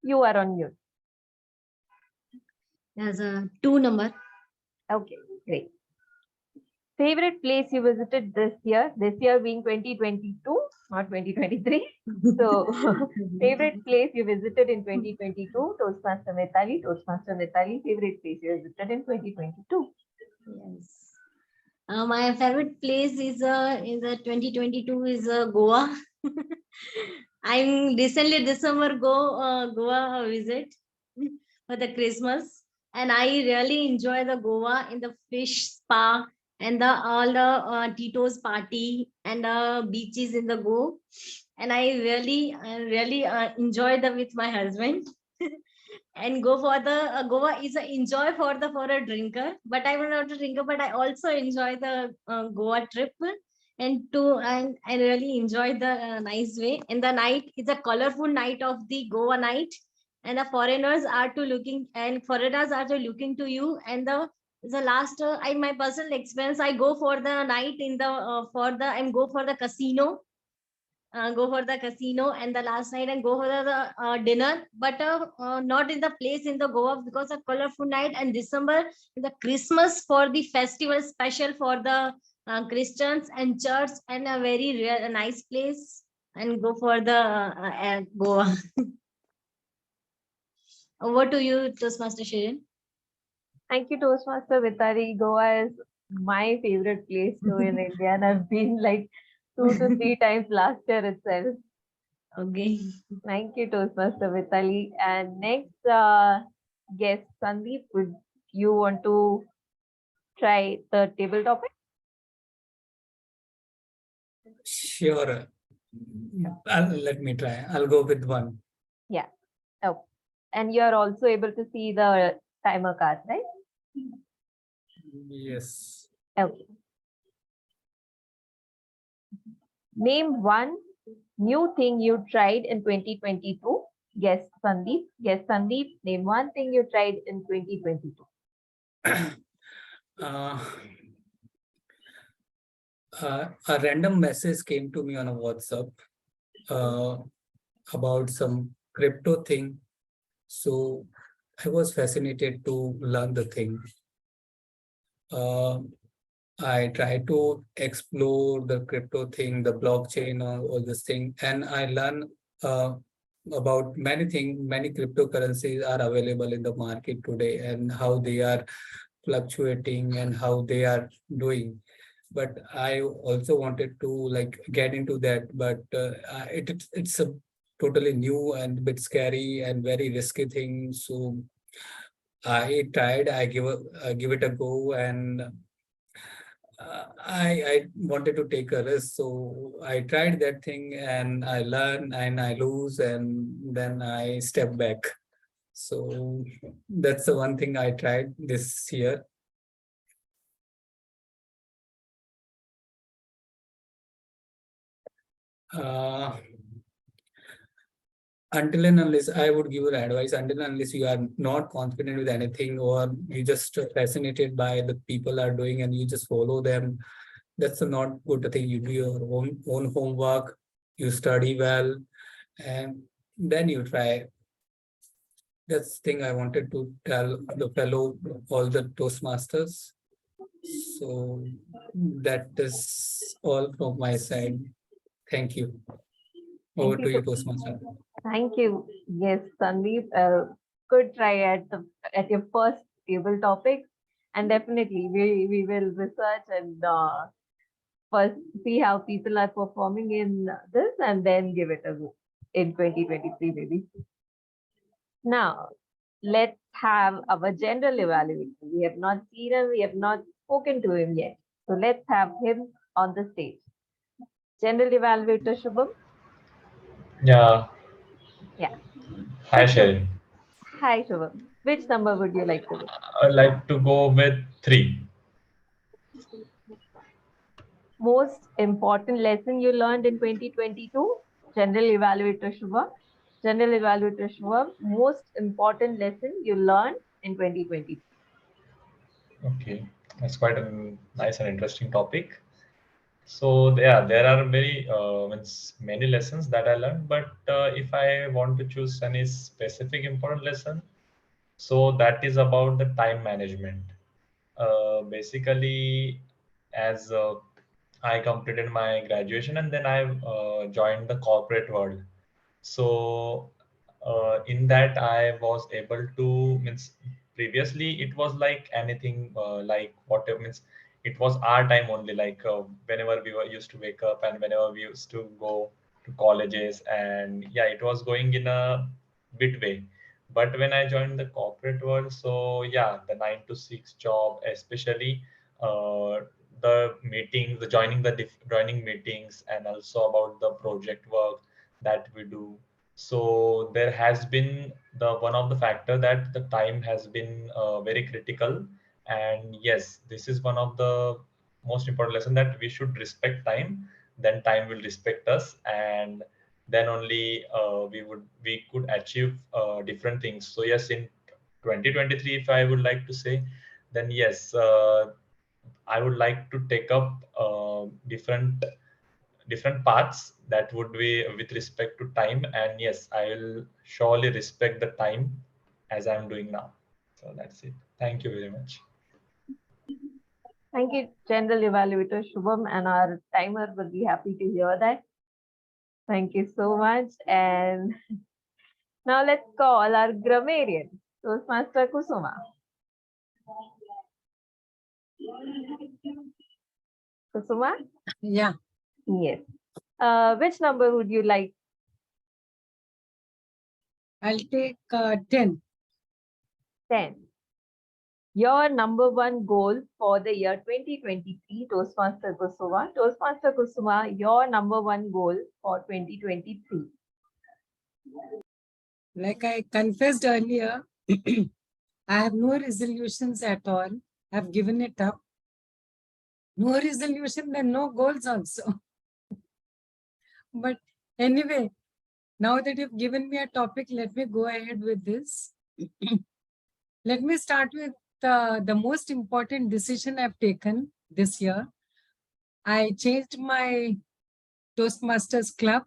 Speaker 9: You are on mute.
Speaker 7: There's a 2 number.
Speaker 9: Okay, great. Favorite place you visited this year being 2022, not 2023. So, favorite place you visited in 2022, Toastmaster Mitali, favorite place you visited in 2022.
Speaker 7: Yes. My favorite place is 2022 is Goa. I'm recently December Goa visit for the Christmas, and I really enjoy the Goa in the fish spa and all the Tito's party and the beaches in the Goa, and I really enjoy them with my husband. And go for the Goa is a enjoy for a drinker, but I'm not a drinker, but I also enjoy the Goa trip, and I really enjoy the nice way. And the night is a colorful night of the Goa night, and the foreigners are to looking to you. And the last I my personal experience, I go for the night in the go for the casino. Go for the casino and the last night and go for the dinner, but not in the place in the Goa because of colorful night. And December the Christmas for the festival special for the Christians and church, and a very nice place, and go for the Goa. Over to you, Toastmaster Shirin.
Speaker 9: Thank you, Toastmaster Vitali. Goa is my favorite place too in India, and I've been like 2 to 3 times last year itself.
Speaker 7: Okay.
Speaker 9: Thank you, Toastmaster Vitali. And next guest, Sandeep, would you want to try the table topic?
Speaker 2: Sure. Let me try. I'll go with one.
Speaker 9: Yeah. Oh, and you're also able to see the timer card, right?
Speaker 2: Yes.
Speaker 9: Okay. Name one new thing you tried in 2022. Guess Sandeep. Guess Sandeep. Name one thing you tried in 2022.
Speaker 2: A random message came to me on a WhatsApp about some crypto thing. So I was fascinated to learn the thing. I tried to explore the crypto thing, the blockchain, all this thing, and I learned about many things. Many cryptocurrencies are available in the market today, and how they are fluctuating and how they are doing. But I also wanted to like get into that, but it's a totally new and a bit scary and very risky thing. So I tried. I give it a go, and I wanted to take a risk. So I tried that thing, and I learn and I lose, and then I step back. So that's the one thing I tried this year. Until and unless I would give you advice, until and unless you are not confident with anything, or you just fascinated by the people are doing and you just follow them, that's a not good thing. You do your own homework, you study well, and then you try. That's the thing I wanted to tell the fellow, all the Toastmasters. So that is all from my side. Thank you. Over to you, Toastmaster.
Speaker 9: Thank you. Yes, Sandeep, good try at your first stable topics. And definitely we will research and first see how people are performing in this and then give it a go in 2023 maybe. Now, let's have our general evaluation. We have not seen him, we have not spoken to him yet. So let's have him on the stage. General evaluator Shubham.
Speaker 11: Yeah.
Speaker 9: Yeah.
Speaker 11: Hi,
Speaker 9: Which
Speaker 11: Sharon.
Speaker 9: Hi Shubham. Which number would you like to go?
Speaker 11: I'd like to go with 3.
Speaker 9: Most important lesson you learned in 2022? General evaluator Shubham. General evaluator Shubham. Most important lesson you learned in 2022?
Speaker 11: Okay, that's quite a nice and interesting topic. So yeah, there are many lessons that I learned, but if I want to choose any specific important lesson, so that is about the time management. Basically, as I completed my graduation and then I joined the corporate world. So in that I was able to means previously it was like anything like whatever means it was our time only like whenever we were used to wake up and whenever we used to go to colleges and yeah it was going in a bit way. But when I joined the corporate world, so yeah, the 9 to 6 job, especially uh, the meetings, the joining meetings, and also about the project work that we do. So there has been the one of the factor that the time has been very critical, and yes, this is one of the most important lesson that we should respect time. Then time will respect us, and then only we could achieve different things. So yes, in 2023, if I would like to say, then yes, I would like to take up different paths that would be with respect to time, and yes, I will surely respect the time as I'm doing now. So that's it. Thank you very much.
Speaker 9: Thank you, General Evaluator Shubham, and our timer will be happy to hear that. Thank you so much. And now let's call our grammarian, Toastmaster Kusuma. Kusuma?
Speaker 4: Yeah.
Speaker 9: Yes. Which number would you like?
Speaker 4: I'll take 10.
Speaker 9: 10. Your number one goal for the year 2023, Toastmaster Kusuma. Toastmaster Kusuma, your number one goal for 2023.
Speaker 4: Like I confessed earlier, I have no resolutions at all. I've given it up. No resolution, then no goals also. But anyway, now that you've given me a topic, let me go ahead with this. Let me start with the most important decision I've taken this year. I changed my Toastmasters club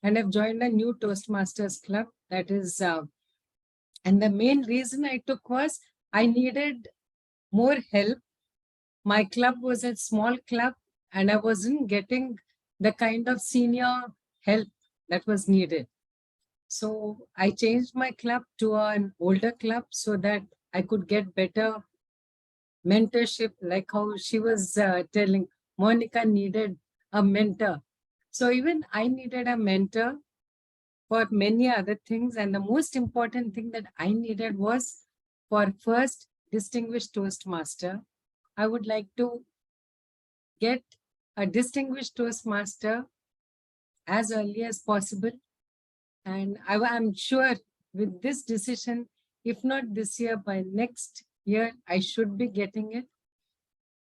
Speaker 4: and I've joined a new Toastmasters club. That is, and the main reason I took was I needed more help. My club was a small club and I wasn't getting the kind of senior help that was needed. So I changed my club to an older club so that I could get better mentorship, like how she was telling, Monica needed a mentor. So even I needed a mentor for many other things. And the most important thing that I needed was for first distinguished Toastmaster. I would like to get a distinguished Toastmaster as early as possible. And I'm sure with this decision, if not this year, by next year, I should be getting it.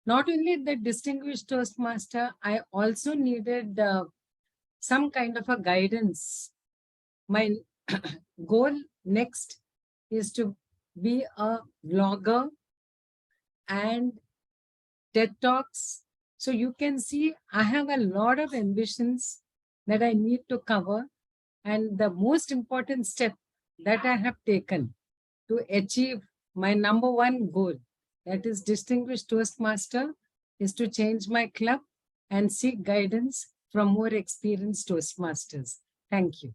Speaker 4: Not only the distinguished Toastmaster, I also needed some kind of a guidance. My goal next is to be a vlogger and TED Talks. So you can see I have a lot of ambitions that I need to cover. And the most important step that I have taken to achieve my number one goal, that is distinguished Toastmaster, is to change my club and seek guidance from more experienced Toastmasters. Thank you.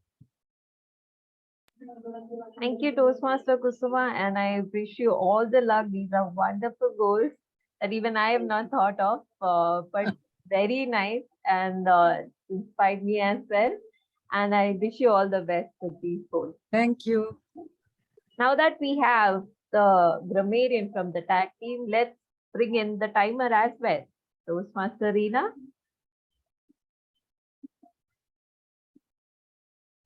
Speaker 9: Thank you, Toastmaster Kusuma, and I wish you all the luck. These are wonderful goals that even I have not thought of, but very nice and inspired me as well. And I wish you all the best with these goals.
Speaker 4: Thank you.
Speaker 9: Now that we have the grammarian from the tag team, let's bring in the timer as well. Toastmaster Reena.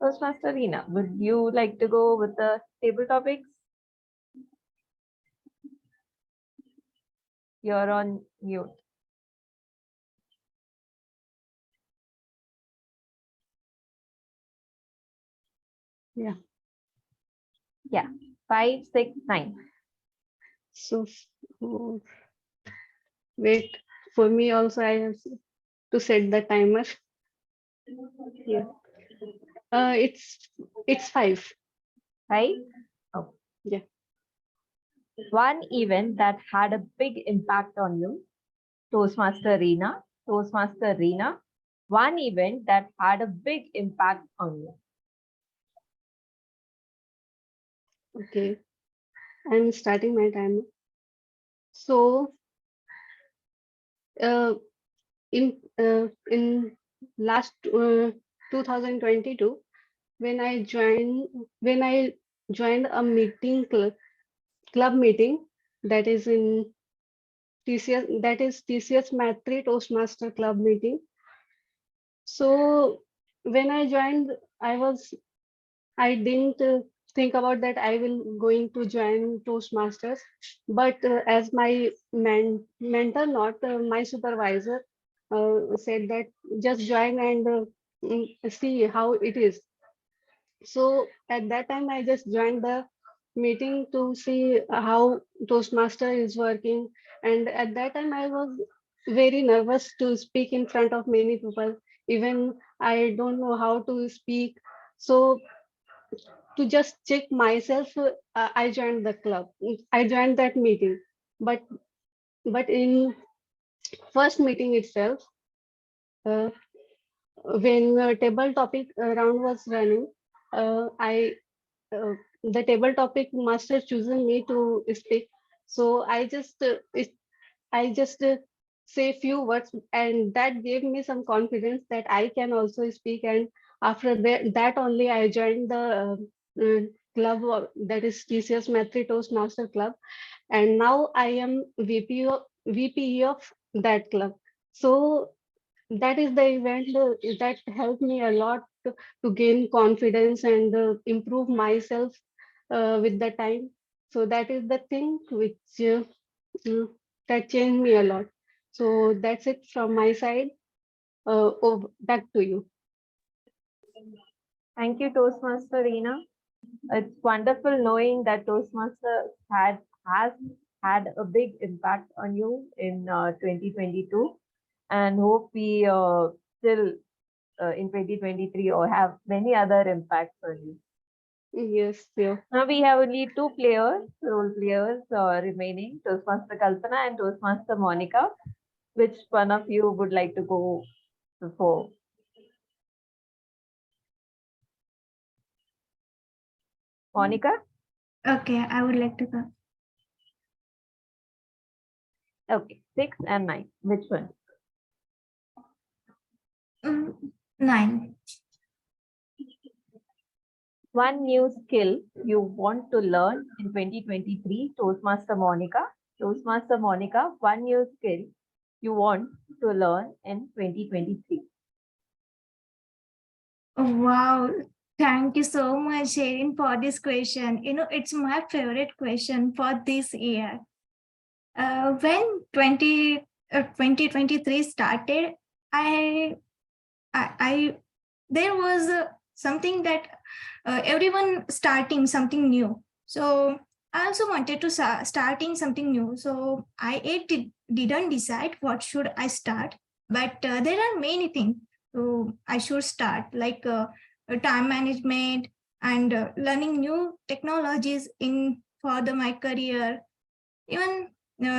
Speaker 9: Toastmaster Reena, would you like to go with the table topics? You're on mute.
Speaker 3: Yeah.
Speaker 9: Yeah, 5, 6, 9.
Speaker 3: So wait, for me also I have to set the timer. Yeah. It's 5.
Speaker 9: 5? Oh.
Speaker 3: Yeah.
Speaker 9: One event that had a big impact on you, Toastmaster Reena. Toastmaster Reena. One event that had a big impact on you.
Speaker 3: Okay. I'm starting my timer. So in last 2022, when I joined a meeting club meeting that is in TCS, that is TCS Matri Toastmaster Club meeting. So when I joined, I didn't think about that I will going to join Toastmasters, but as my mentor, not my supervisor, said that just join and see how it is. So at that time, I just joined the meeting to see how Toastmaster is working. And at that time, I was very nervous to speak in front of many people. Even I don't know how to speak. So to just check myself, I joined the club. I joined that meeting. But in first meeting itself, uh, when table topic round was running, I the table topic master chosen me to speak. So I just say few words, and that gave me some confidence that I can also speak. And after that only I joined the club that is TCS Matri Toastmaster Club, and now I am VP of that club. So that is the event that helped me a lot to gain confidence and improve myself with the time. So that is the thing which that changed me a lot. So that's it from my side. Back to you.
Speaker 9: Thank you, Toastmaster Reena. It's wonderful knowing that Toastmaster has had a big impact on you in 2022, and hope we still in 2023 or have many other impacts on you.
Speaker 3: Yes, sure.
Speaker 9: Now we have only two role players remaining, Toastmaster Kalpana and Toastmaster Monica. Which one of you would like to go before? Monica?
Speaker 6: Okay, I would like to go.
Speaker 9: Okay, 6 and 9. Which one?
Speaker 6: 9.
Speaker 9: One new skill you want to learn in 2023, Toastmaster Monica. Toastmaster Monica, one new skill you want to learn in 2023.
Speaker 6: Wow. Thank you so much, Sharon, for this question. It's my favorite question for this year. When 2023 started, there was something that everyone starting something new. So I also wanted to starting something new. So I didn't decide what should I start, but there are many things I should start, like time management and learning new technologies for my career. Even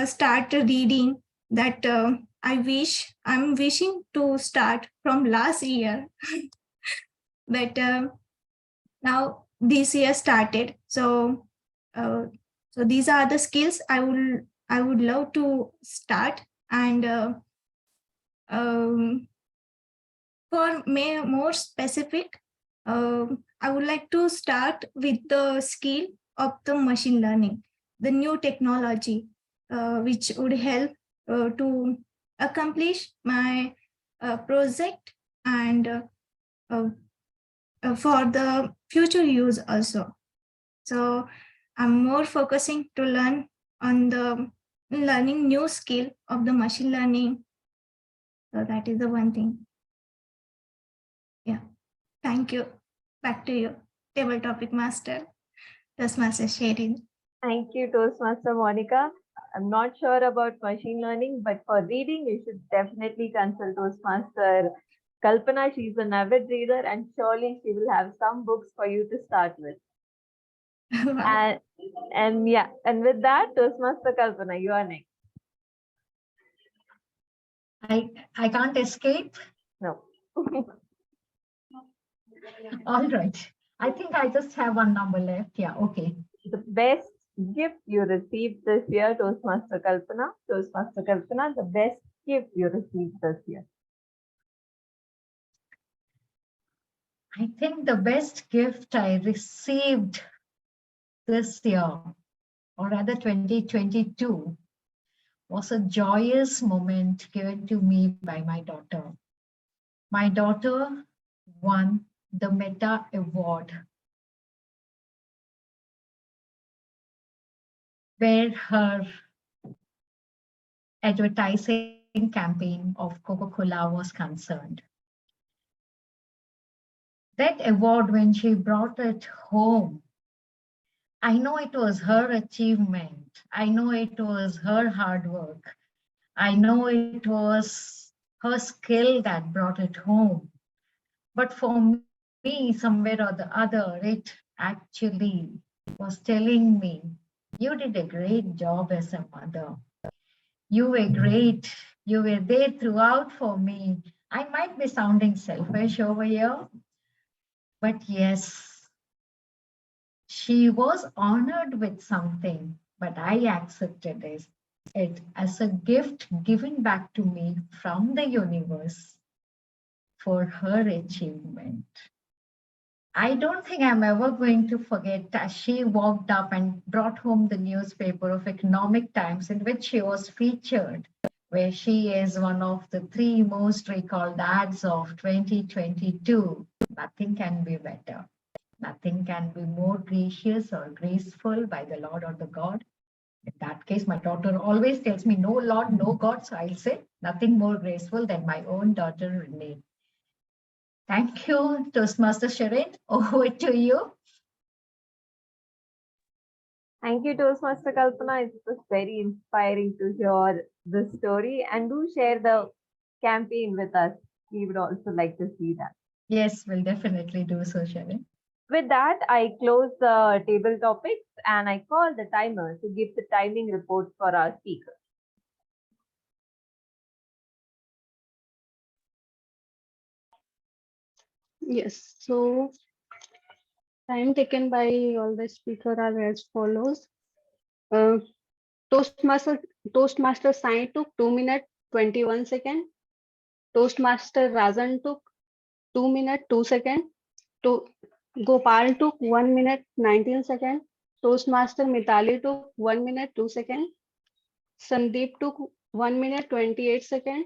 Speaker 6: start reading that I'm wishing to start from last year. But now this year started. So so these are the skills I would love to start. And for more specific, I would like to start with the skill of the machine learning, the new technology, which would help to accomplish my project, and for the future use also. So I'm more focusing to learn on the learning new skill of the machine learning. So that is the one thing. Yeah. Thank you. Back to you, table topic master, Toastmaster sharing.
Speaker 9: Thank you, Toastmaster Monica. I'm not sure about machine learning, but for reading, you should definitely consult Toastmaster Kalpana. She's an avid reader, and surely she will have some books for you to start with. And yeah, and with that, Toastmaster Kalpana, you are next.
Speaker 1: I can't escape.
Speaker 9: No.
Speaker 1: All right. I think I just have one number left. Yeah, okay.
Speaker 9: The best gift you received this year, Toastmaster Kalpana. Toastmaster Kalpana, the best gift you received this year.
Speaker 1: I think the best gift I received this year, or rather 2022, was a joyous moment given to me by my daughter. My daughter won the Meta Award, where her advertising campaign of Coca-Cola was concerned. That award, when she brought it home, I know it was her achievement. I know it was her hard work. I know it was her skill that brought it home. But for me, somewhere or the other, it actually was telling me, you did a great job as a mother. You were great. You were there throughout for me. I might be sounding selfish over here, but yes, she was honored with something, but I accepted it as a gift given back to me from the universe for her achievement. I don't think I'm ever going to forget as she walked up and brought home the newspaper of Economic Times, in which she was featured, where she is one of the 3 most recalled ads of 2022. Nothing can be better. Nothing can be more gracious or graceful by the Lord or the God. In that case, my daughter always tells me, no Lord, no God. So I'll say nothing more graceful than my own daughter, Renee. Thank you, Toastmaster Sharon. Over to you.
Speaker 9: Thank you, Toastmaster Kalpana. It was very inspiring to hear this story, and do share the campaign with us. We would also like to see that.
Speaker 1: Yes, we'll definitely do so, Sharon.
Speaker 9: With that, I close the table topics and I call the timer to give the timing report for our speaker.
Speaker 3: Yes, so time taken by all the speakers are as follows. Toastmaster Sai took 2 minutes 21 seconds. Toastmaster Razan took 2 minutes 2 seconds. Gopal took 1 minute 19 seconds. Toastmaster Mitali took 1 minute 2 seconds. Sandeep took 1 minute 28 seconds.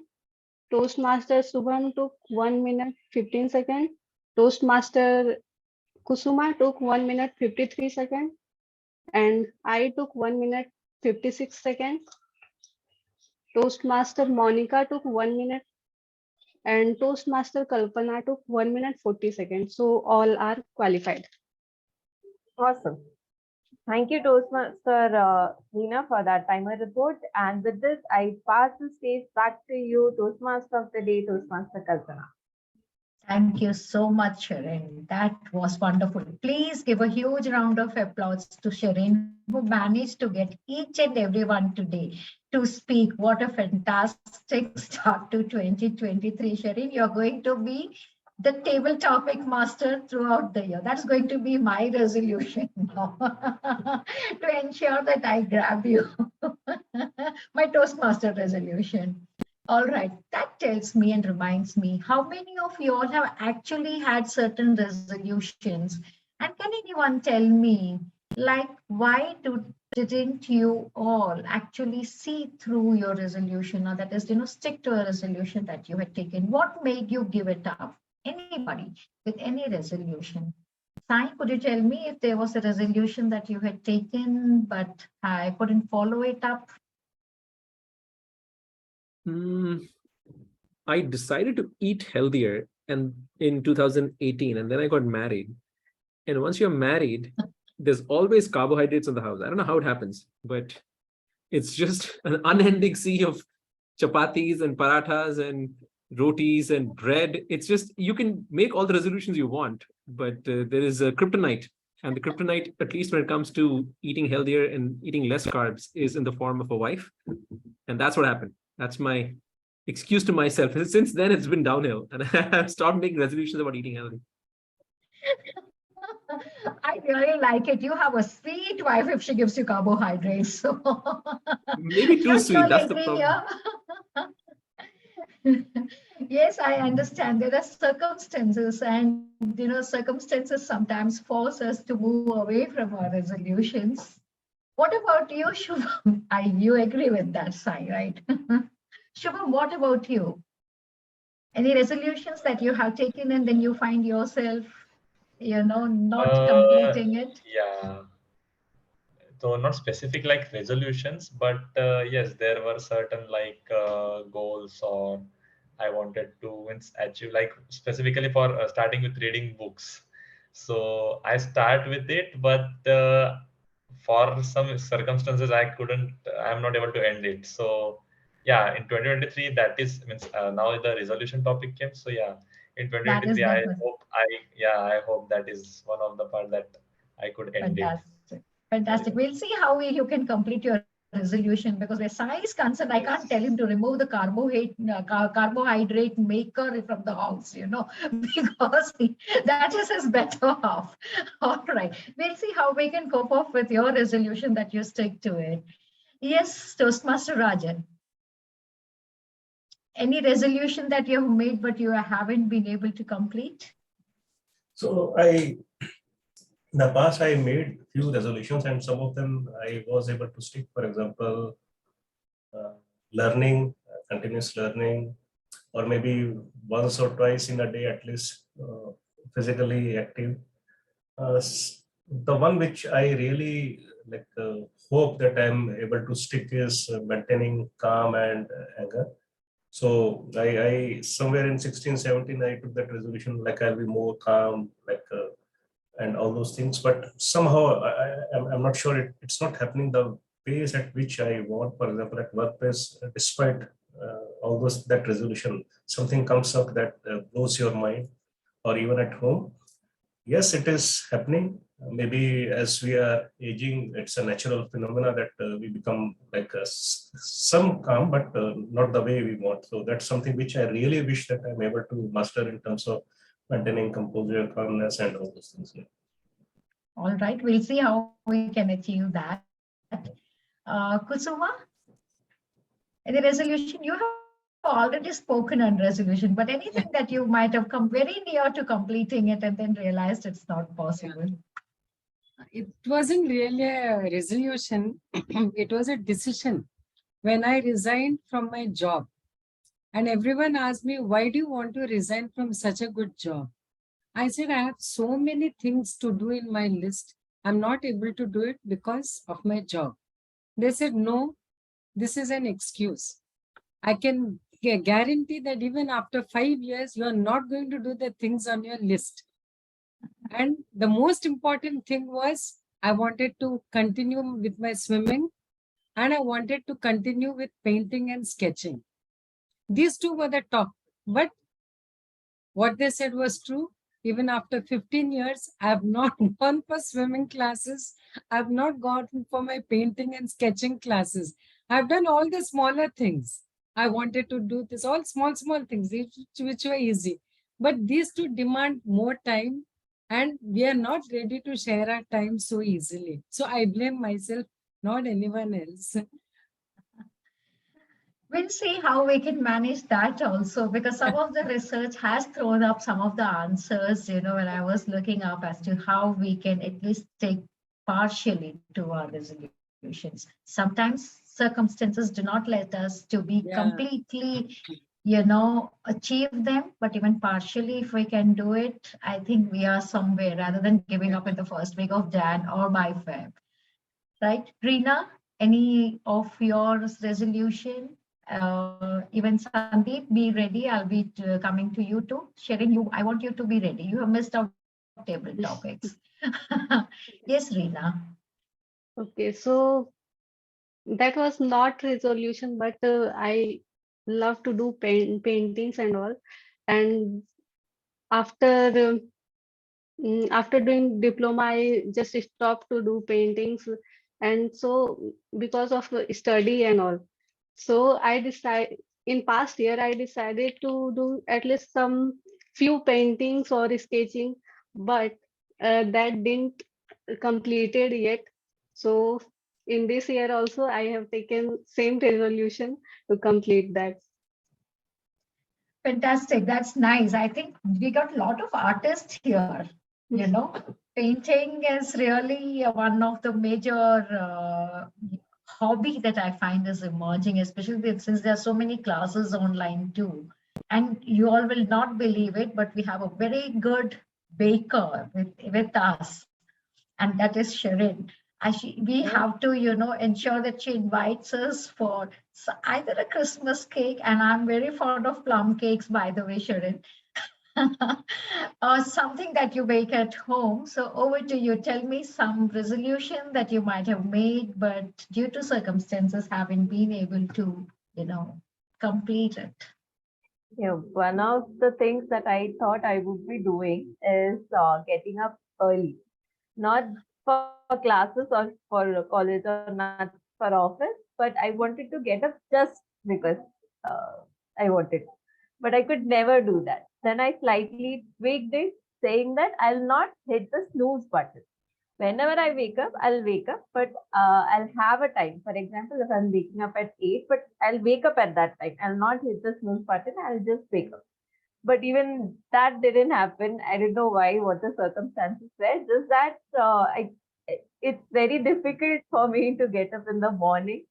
Speaker 3: Toastmaster Subham took 1 minute 15 seconds. Toastmaster Kusuma took 1 minute 53 seconds. And I took 1 minute 56 seconds. Toastmaster Monica took 1 minute, and Toastmaster Kalpana took 1 minute 40 seconds. So all are qualified.
Speaker 9: Awesome. Thank you, Toastmaster Nina, for that timer report. And with this, I pass the stage back to you, Toastmaster of the Day, Toastmaster Kalpana.
Speaker 1: Thank you so much, Sharon. That was wonderful. Please give a huge round of applause to Sharon, who managed to get each and everyone today to speak. What a fantastic start to 2023, Sharon. You're going to be the table topic master throughout the year. That's going to be my resolution now to ensure that I grab you. My Toastmaster resolution. All right, that tells me and reminds me how many of you all have actually had certain resolutions. And can anyone tell me, like, why didn't you all actually see through your resolution, or that is, stick to a resolution that you had taken? What made you give it up? Anybody with any resolution? Sai, could you tell me if there was a resolution that you had taken, but I couldn't follow it up?
Speaker 8: I decided to eat healthier and in 2018, and then I got married. And once you're married, there's always carbohydrates in the house. I don't know how it happens, but it's just an unending sea of chapatis and parathas and rotis and bread. It's just, you can make all the resolutions you want, but there is a kryptonite. And the kryptonite, at least when it comes to eating healthier and eating less carbs, is in the form of a wife. And that's what happened. That's my excuse to myself. Since then, it's been downhill, and I've stopped making resolutions about eating healthy.
Speaker 1: I really like it. You have a sweet wife if she gives you carbohydrates. So
Speaker 8: maybe too sweet. That's the problem.
Speaker 1: Yes, I understand. There are circumstances, and circumstances sometimes force us to move away from our resolutions. What about you, Shubham? You agree with that, Sai, right? Shubham, what about you? Any resolutions that you have taken and then you find yourself, not completing it?
Speaker 11: Yeah. So not specific like resolutions, but yes, there were certain like goals or I wanted to achieve, like specifically for starting with reading books. So I start with it, but for some circumstances I'm not able to end it. So yeah, in 2023, that is means now the resolution topic came. So yeah, in
Speaker 1: That is
Speaker 11: 2023,
Speaker 1: the one.
Speaker 11: I hope that is one of the part that I could end it.
Speaker 1: Fantastic. Fantastic. We'll see how you can complete your resolution, because where Sai is concerned, I can't tell him to remove the carbohydrate maker from the house, because that is his better half. All right. We'll see how we can cope up with your resolution that you stick to it. Yes, Toastmaster Rajan. Any resolution that you have made but you haven't been able to complete?
Speaker 5: So in the past, I made few resolutions, and some of them I was able to stick. For example, learning, continuous learning, or maybe once or twice in a day at least, physically active. The one which I really hope that I'm able to stick is maintaining calm and anger. So I somewhere in 16, 17, I took that resolution, like I'll be more calm, and all those things. But somehow I'm not sure it's not happening the pace at which I want. For example, at workplace, despite all that resolution, something comes up that blows your mind, or even at home. Yes, it is happening. Maybe as we are aging, it's a natural phenomena that we become some calm, but not the way we want. So that's something which I really wish that I'm able to master in terms of maintaining composure, calmness, and all those things. Yeah.
Speaker 1: All right, we'll see how we can achieve that. Kusuma, any resolution? You have already spoken on resolution, but anything that you might have come very near to completing it and then realized it's not possible?
Speaker 4: It wasn't really a resolution. It was a decision. When I resigned from my job, and everyone asked me, why do you want to resign from such a good job? I said, I have so many things to do in my list. I'm not able to do it because of my job. They said, no, this is an excuse. I can guarantee that even after 5 years, you are not going to do the things on your list. And the most important thing was I wanted to continue with my swimming, and I wanted to continue with painting and sketching. These two were the top. But what they said was true. Even after 15 years, I have not gone for swimming classes. I have not gone for my painting and sketching classes. I've done all the smaller things. I wanted to do this, all small things, which were easy. But these two demand more time, and we are not ready to share our time so easily. So I blame myself, not anyone else.
Speaker 1: We'll see how we can manage that also, because some of the research has thrown up some of the answers, when I was looking up as to how we can at least take partially to our resolutions. Sometimes circumstances do not let us to be
Speaker 4: Yeah.
Speaker 1: completely, achieve them, but even partially, if we can do it, I think we are somewhere rather than giving up in the first week of Jan or by Feb. Right, Reena, any of yours resolution? Even Sandeep, be ready. I'll be coming to you too. Sharing you, I want you to be ready. You have missed out table topics. Yes, Reena.
Speaker 3: Okay, so that was not resolution, but I love to do paintings and all. And after after doing diploma, I just stopped to do paintings, and so because of study and all, so I decided in past year I decided to do at least some few paintings or sketching, but that didn't completed yet. So in this year also I have taken same resolution to complete that.
Speaker 1: Fantastic. That's nice. I think we got a lot of artists here. Painting is really one of the major hobby that I find is emerging, especially since there are so many classes online too. And you all will not believe it, but we have a very good baker with us, and that is Sharon. We have to, ensure that she invites us for either a Christmas cake, and I'm very fond of plum cakes, by the way, Sharon, or something that you bake at home. So over to you. Tell me some resolution that you might have made, but due to circumstances haven't been able to, complete it.
Speaker 9: Yeah, one of the things that I thought I would be doing is getting up early, not for classes or for college or not for office, but I wanted to get up just because I wanted. But I could never do that. Then I slightly tweaked it, saying that I'll not hit the snooze button. Whenever I wake up, I'll wake up, but I'll have a time. For example, if I'm waking up at 8, but I'll wake up at that time. I'll not hit the snooze button, I'll just wake up. But even that didn't happen. I don't know why, what the circumstances were. Just that it's very difficult for me to get up in the morning.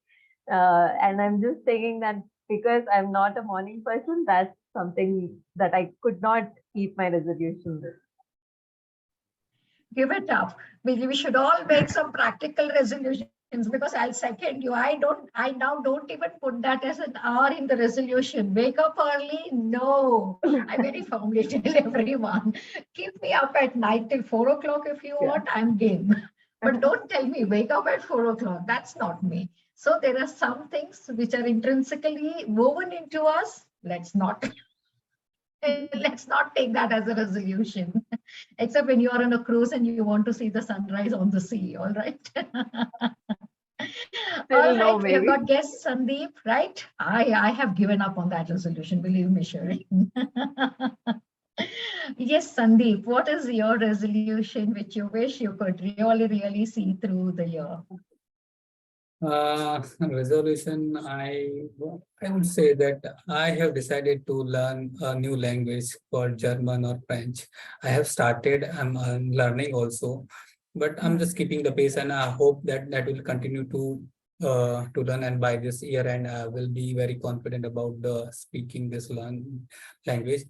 Speaker 9: And I'm just thinking that because I'm not a morning person, that's something that I could not keep my resolution with.
Speaker 1: Give it up. We should all make some practical resolutions, because I'll second you. I now don't even put that as an hour in the resolution. Wake up early? No. I very firmly tell everyone, keep me up at night till 4 o'clock if you want, I'm game. But don't tell me wake up at 4 o'clock. That's not me. So there are some things which are intrinsically woven into us. Let's not take that as a resolution, except when you are on a cruise and you want to see the sunrise on the sea. All right. All right, we have got guest Sandeep, right? I have given up on that resolution, believe me, Shari. Yes, Sandeep, what is your resolution which you wish you could really see through the year?
Speaker 2: Resolution, I would say that I have decided to learn a new language called German or French. I have started, I'm learning also, but I'm just keeping the pace, and I hope that will continue to learn, and by this year and I will be very confident about the speaking this language.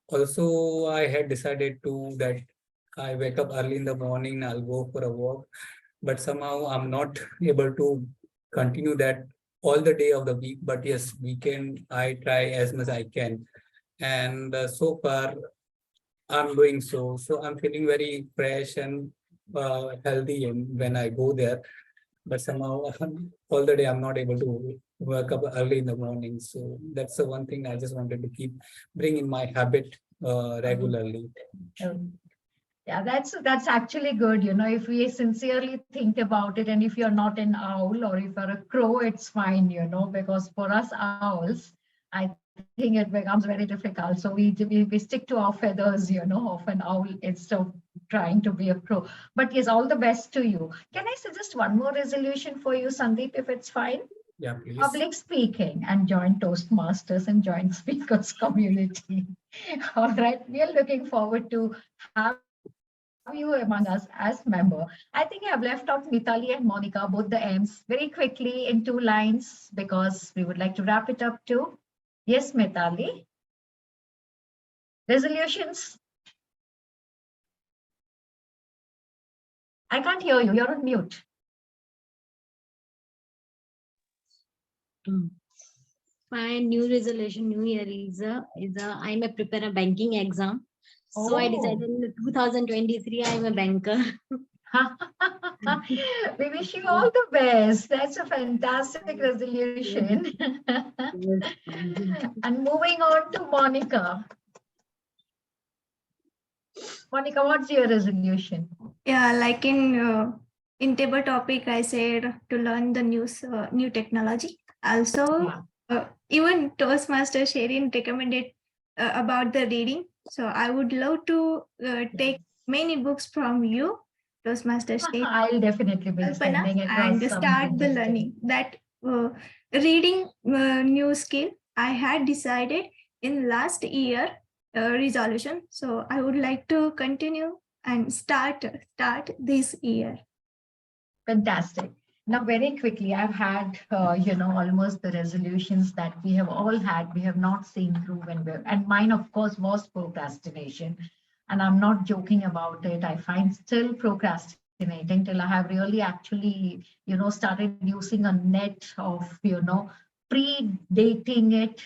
Speaker 2: Also, I had decided that I wake up early in the morning, I'll go for a walk, but somehow I'm not able to continue that all the day of the week. But yes, weekend I try as much as I can, and so far I'm doing so. So I'm feeling very fresh and healthy, and when I go there. But somehow all the day I'm not able to wake up early in the morning. So that's the one thing I just wanted to bring in my habit regularly.
Speaker 1: Yeah, that's actually good. If we sincerely think about it, and if you're not an owl or if you're a crow, it's fine, because for us owls, I think it becomes very difficult. So we stick to our feathers, of an owl instead of trying to be a crow. But yes, all the best to you. Can I suggest one more resolution for you, Sandeep, if it's fine?
Speaker 2: Yeah, please.
Speaker 1: Public speaking and join Toastmasters and join speakers community. All right, we are looking forward to have you among us as member. I think I have left out Mitali and Monica, both the M's, very quickly in 2 lines because we would like to wrap it up too. Yes, Mitali. Resolutions. I can't hear you. You're on mute.
Speaker 7: My new resolution, new year is I may prepare a banking exam. So I decided in 2023 I'm a banker.
Speaker 1: We wish you all the best. That's a fantastic resolution. And moving on to Monica. Monica, what's your resolution?
Speaker 6: Yeah, like in table topic, I said to learn the new technology. Also, even Toastmaster Sherin recommended about the reading. So I would love to take many books from you, Toastmaster Sherin.
Speaker 1: I'll definitely be sending across
Speaker 6: and start the learning. That reading new skill I had decided in last year resolution. So I would like to continue and start this year.
Speaker 1: Fantastic. Now, very quickly, I've had, almost the resolutions that we have all had. We have not seen through and mine, of course, was procrastination. And I'm not joking about it. I find still procrastinating till I have really actually, started using a net of, predating it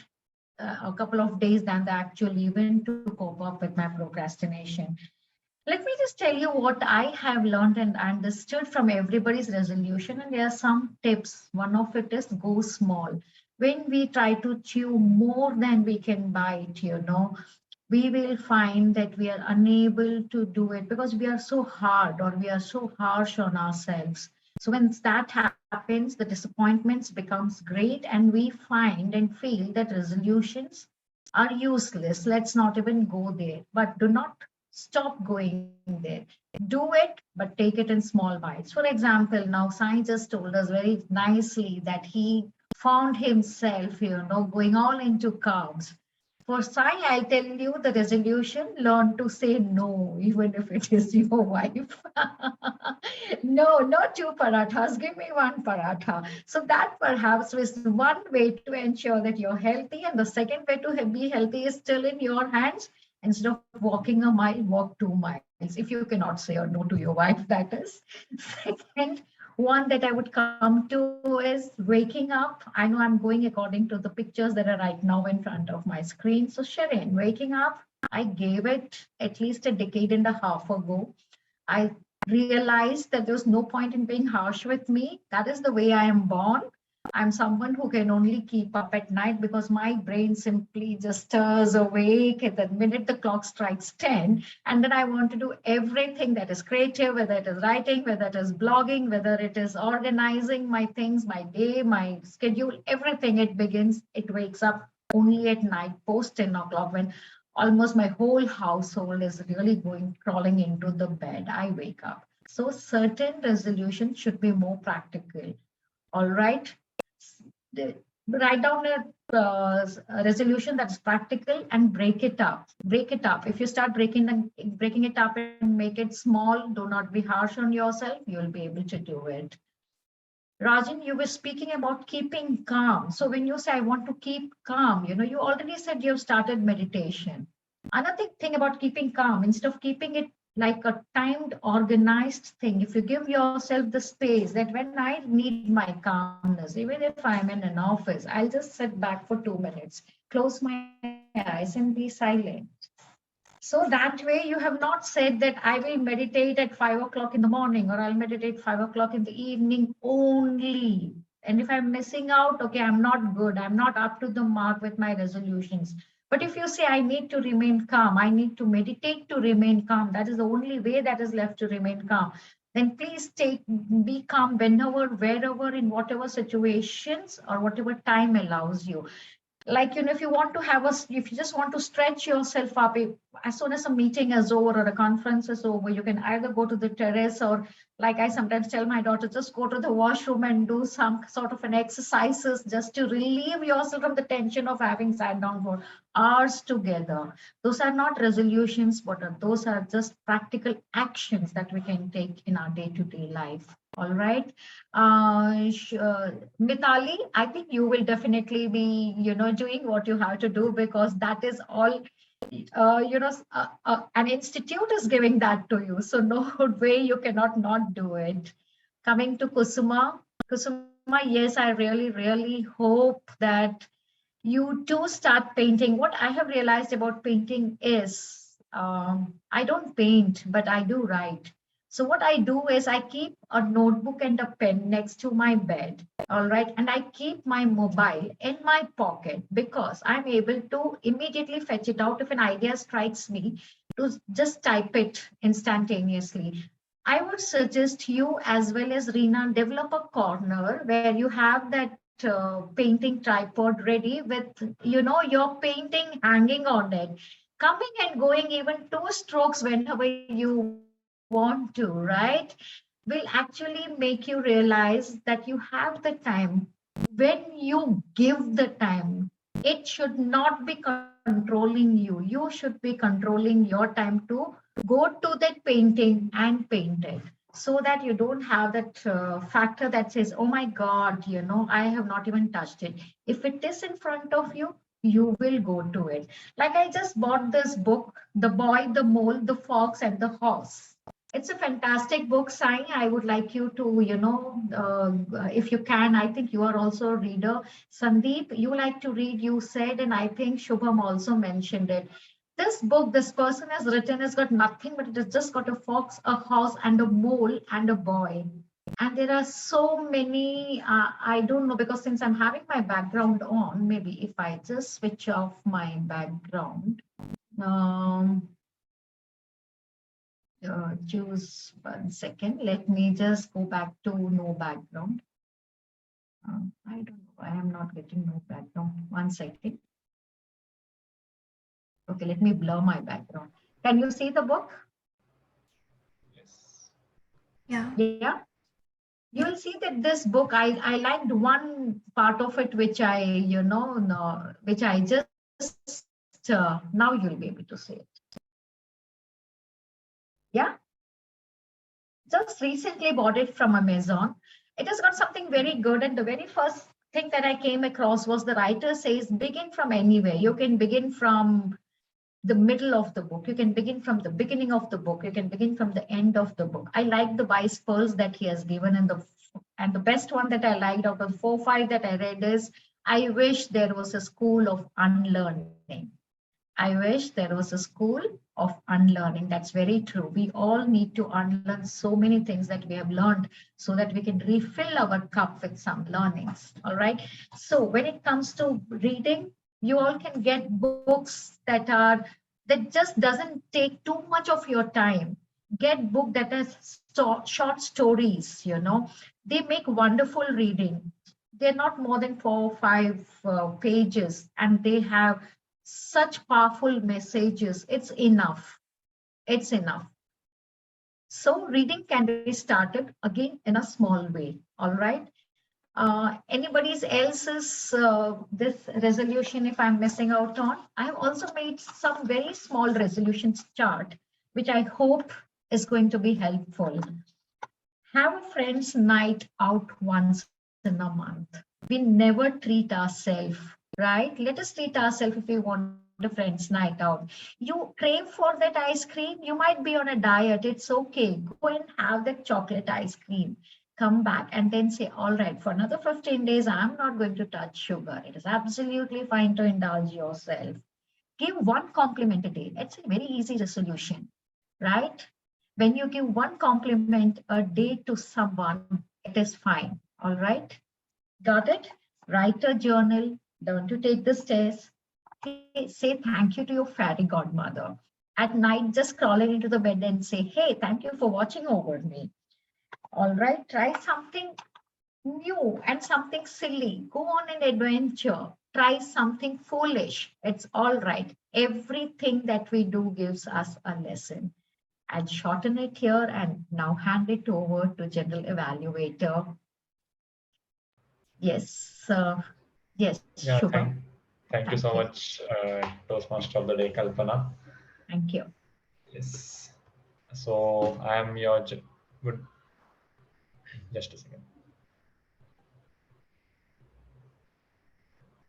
Speaker 1: a couple of days than the actual event to cope up with my procrastination. Let me just tell you what I have learned and understood from everybody's resolution. And there are some tips. One of it is go small. When we try to chew more than we can bite, we will find that we are unable to do it because we are so hard or we are so harsh on ourselves. So when that happens, the disappointments becomes great and we find and feel that resolutions are useless. Let's not even go there, but do not stop going there. Do it, but take it in small bites. For example, now Sai just told us very nicely that he found himself, going all into carbs. For Sai, I'll tell you the resolution, learn to say no, even if it is your wife. No, not 2 parathas, give me 1 paratha. So that perhaps is one way to ensure that you're healthy. And the second way to be healthy is still in your hands. Instead of walking a mile, walk 2 miles. If you cannot say or no to your wife, that is. Second one that I would come to is waking up. I know I'm going according to the pictures that are right now in front of my screen. So Sharon, waking up, I gave it at least a decade and a half ago. I realized that there's no point in being harsh with me. That is the way I am born. I'm someone who can only keep up at night because my brain simply just stirs awake at the minute the clock strikes 10. And then I want to do everything that is creative, whether it is writing, whether it is blogging, whether it is organizing my things, my day, my schedule, everything. It wakes up only at night post 10 o'clock when almost my whole household is really crawling into the bed. I wake up. So certain resolutions should be more practical. All right. Write down a resolution that's practical and break it up. Break it up. If you start breaking it up and make it small, do not be harsh on yourself. You'll be able to do it. Rajan, you were speaking about keeping calm. So when you say, I want to keep calm, you already said you've started meditation. Another thing about keeping calm, instead of keeping it like a timed, organized thing, if you give yourself the space that when I need my calmness, even if I'm in an office, I'll just sit back for 2 minutes, close my eyes and be silent. So that way you have not said that I will meditate at 5 o'clock in the morning or I'll meditate 5 o'clock in the evening only. And if I'm missing out, okay, I'm not good. I'm not up to the mark with my resolutions. But if you say, I need to remain calm, I need to meditate to remain calm, that is the only way that is left to remain calm, then please be calm whenever, wherever, in whatever situations or whatever time allows you. Like, if you want to have if you just want to stretch yourself up, as soon as a meeting is over or a conference is over, you can either go to the terrace, or like I sometimes tell my daughter, just go to the washroom and do some sort of an exercises just to relieve yourself from the tension of having sat down for hours together. Those are not resolutions, but those are just practical actions that we can take in our day-to-day life. All right. Mitali, I think you will definitely be, doing what you have to do, because that is all, an institute is giving that to you. So no way you cannot not do it. Coming to Kusuma. Kusuma, yes, I really, really hope that you do start painting. What I have realized about painting is, I don't paint, but I do write. So what I do is I keep a notebook and a pen next to my bed, all right? And I keep my mobile in my pocket, because I'm able to immediately fetch it out if an idea strikes me, to just type it instantaneously. I would suggest you, as well as Reena, develop a corner where you have that painting tripod ready with, your painting hanging on it, coming and going even 2 strokes whenever you want to, right? Will actually make you realize that you have the time. When you give the time, it should not be controlling you. You should be controlling your time to go to that painting and paint it, so that you don't have that factor that says, oh my God, I have not even touched it. If it is in front of you, you will go to it. Like, I just bought this book, The Boy, the Mole, the Fox, and the Horse. It's a fantastic book, Sai. I would like you to, if you can, I think you are also a reader. Sandeep, you like to read, you said, and I think Shubham also mentioned it. This book, this person has written, has got nothing, but it has just got a fox, a horse, and a mole, and a boy. And there are so many, I don't know, because since I'm having my background on, maybe if I just switch off my background, choose 1 second. Let me just go back to no background. I don't know why I'm not getting no background. 1 second. Okay, let me blur my background. Can you see the book?
Speaker 11: Yes.
Speaker 6: Yeah.
Speaker 1: Yeah. You will see that this book, I liked one part of it, which I, which I just, now you'll be able to see it. Yeah. Just recently bought it from Amazon. It has got something very good. And the very first thing that I came across was the writer says, begin from anywhere. You can begin from the middle of the book. You can begin from the beginning of the book. You can begin from the end of the book. I like the wise pearls that he has given, and the best one that I liked out of 4 or 5 that I read is, I wish there was a school of unlearning. I wish there was a school of unlearning. That's very true. We all need to unlearn so many things that we have learned, so that we can refill our cup with some learnings. All right. So when it comes to reading, you all can get books that just doesn't take too much of your time. Get book that is short stories, they make wonderful reading. They're not more than 4 or 5 pages, and they have such powerful messages. It's enough. It's enough. So reading can be started again in a small way. All right. Anybody's else's this resolution, if I'm missing out on, I have also made some very small resolutions chart, which I hope is going to be helpful. Have a friend's night out once in a month. We never treat ourselves, right? Let us treat ourselves if we want a friend's night out. You crave for that ice cream, you might be on a diet, it's okay. Go and have that chocolate ice cream. Come back and then say, all right, for another 15 days, I'm not going to touch sugar. It is absolutely fine to indulge yourself. Give one compliment a day. It's a very easy resolution, right? When you give one compliment a day to someone, it is fine. All right. Got it? Write a journal. Learn to take the stairs. Say thank you to your fairy godmother. At night, just crawling into the bed and say, hey, thank you for watching over me. All right. Try something new and something silly. Go on an adventure. try something foolish. It's all right. Everything that we do gives us a lesson. I'll shorten it here and now hand it over to General Evaluator. Yes, yes,
Speaker 11: Yeah,
Speaker 1: Shubham.
Speaker 11: thank you
Speaker 1: Thank
Speaker 11: so
Speaker 1: you.
Speaker 11: much, Toastmaster of the Day, Kalpana.
Speaker 1: Thank you.
Speaker 11: Yes. So I am your good. Just a second.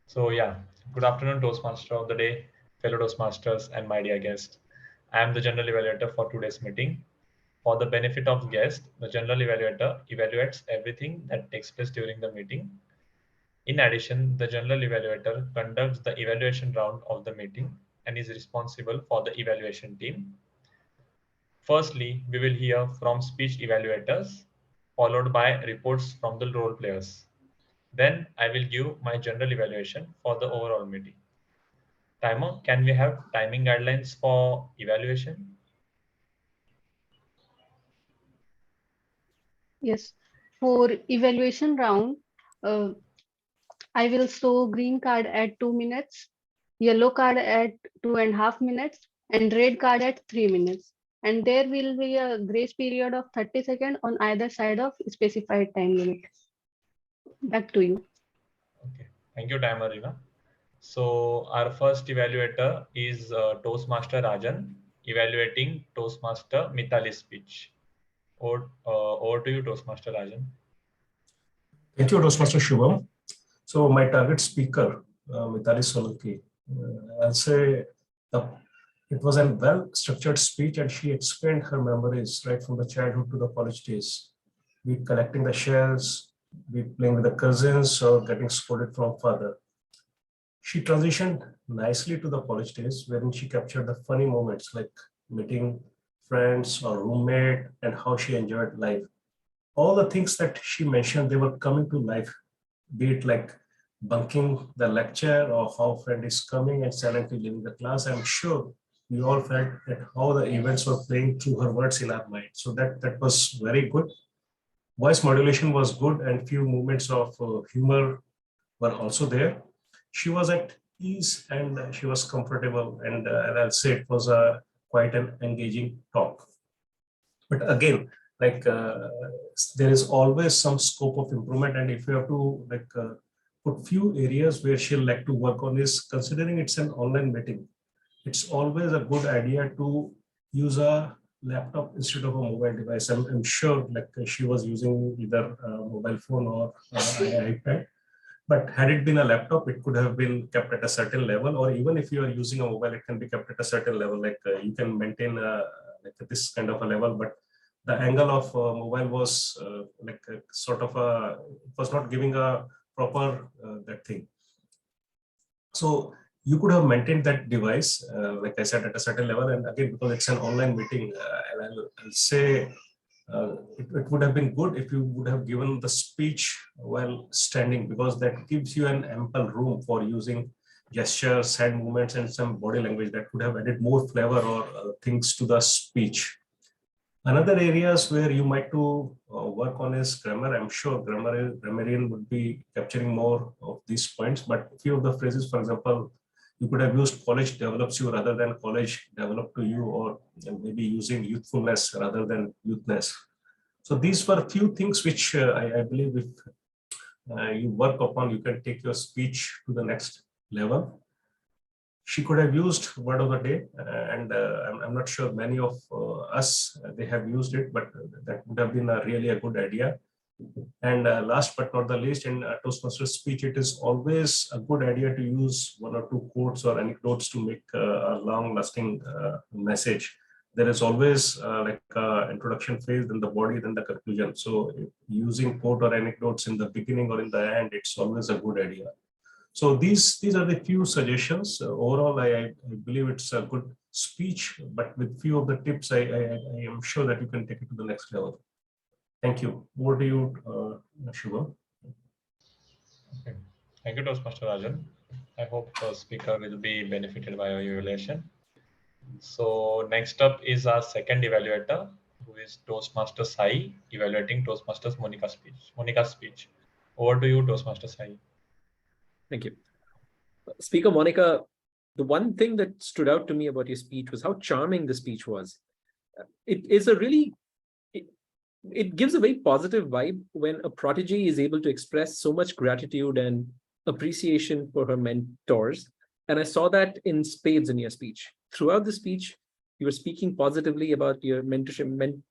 Speaker 11: So yeah, good afternoon, Toastmaster of the Day, fellow Toastmasters, and my dear guest. I am the general evaluator for today's meeting. For the benefit of guest, the general evaluator evaluates everything that takes place during the meeting. In addition, the general evaluator conducts the evaluation round of the meeting and is responsible for the evaluation team. Firstly, we will hear from speech evaluators, followed by reports from the role players. Then I will give my general evaluation for the overall meeting. Timer, can we have timing guidelines for evaluation?
Speaker 3: Yes. For evaluation round, uh, I will show green card at 2 minutes, yellow card at 2.5 minutes, and red card at 3 minutes. And there will be a grace period of 30 seconds on either side of specified time limit. Back to you.
Speaker 11: Okay, thank you, Timer Rina. So our first evaluator is Toastmaster Rajan, evaluating Toastmaster Mitali's speech. Over to you, Toastmaster Rajan.
Speaker 5: Thank you, Toastmaster Shubham. So my target speaker, Mitali Solanki, I'll say it was a well-structured speech, and she explained her memories right from the childhood to the college days. Be it collecting the shells, be it playing with the cousins, or getting scolded from father. She transitioned nicely to the college days, wherein she captured the funny moments like meeting friends or roommate and how she enjoyed life. All the things that she mentioned, they were coming to life, be it like bunking the lecture or how friend is coming and silently leaving the class. I'm sure we all felt that how the events were playing through her words in our mind. So that was very good. Voice modulation was good, and few moments of humor were also there. She was at ease and she was comfortable, and I'll say it was a quite an engaging talk. But again, like there is always some scope of improvement, and if you have to put few areas where she'll like to work on is considering it's an online meeting. It's always a good idea to use a laptop instead of a mobile device. I'm sure like she was using either a mobile phone or iPad. But had it been a laptop, it could have been kept at a certain level, or even if you are using a mobile, it can be kept at a certain level. Like you can maintain like this kind of a level, but the angle of mobile was sort of a, it was not giving a proper that thing. So you could have maintained that device, like I said, at a certain level. And again, because it's an online meeting, and I'll say it would have been good if you would have given the speech while standing, because that gives you an ample room for using gestures, hand movements, and some body language that could have added more flavor or things to the speech. Another areas where you might to work on is grammar. I'm sure grammarian would be capturing more of these points, but a few of the phrases, for example, you could have used college develops you rather than college developed to you, or maybe using youthfulness rather than youthness. So these were a few things which I believe if you work upon, you can take your speech to the next level. She could have used word of the day, and I'm not sure many of us, they have used it, but that would have been really a good idea. And last but not the least, in Toastmaster speech, it is always a good idea to use one or two quotes or anecdotes to make a long-lasting message. There is always like introduction phase, then the body, then the conclusion. So using quote or anecdotes in the beginning or in the end, it's always a good idea. So these are the few suggestions. Overall, I believe it's a good speech, but with few of the tips, I am sure that you can take it to the next level. Thank you. Over to you, Shubham.
Speaker 11: Okay. Thank you, Toastmaster Rajan. I hope the speaker will be benefited by your evaluation. So next up is our second evaluator, who is Toastmaster Sai, evaluating Toastmasters Monica's speech. Over to you, Toastmaster Sai.
Speaker 8: Thank you. Speaker Monica, the one thing that stood out to me about your speech was how charming the speech was. It is a really, it gives a very positive vibe when a prodigy is able to express so much gratitude and appreciation for her mentors. And I saw that in spades in your speech. Throughout the speech, you were speaking positively about your mentee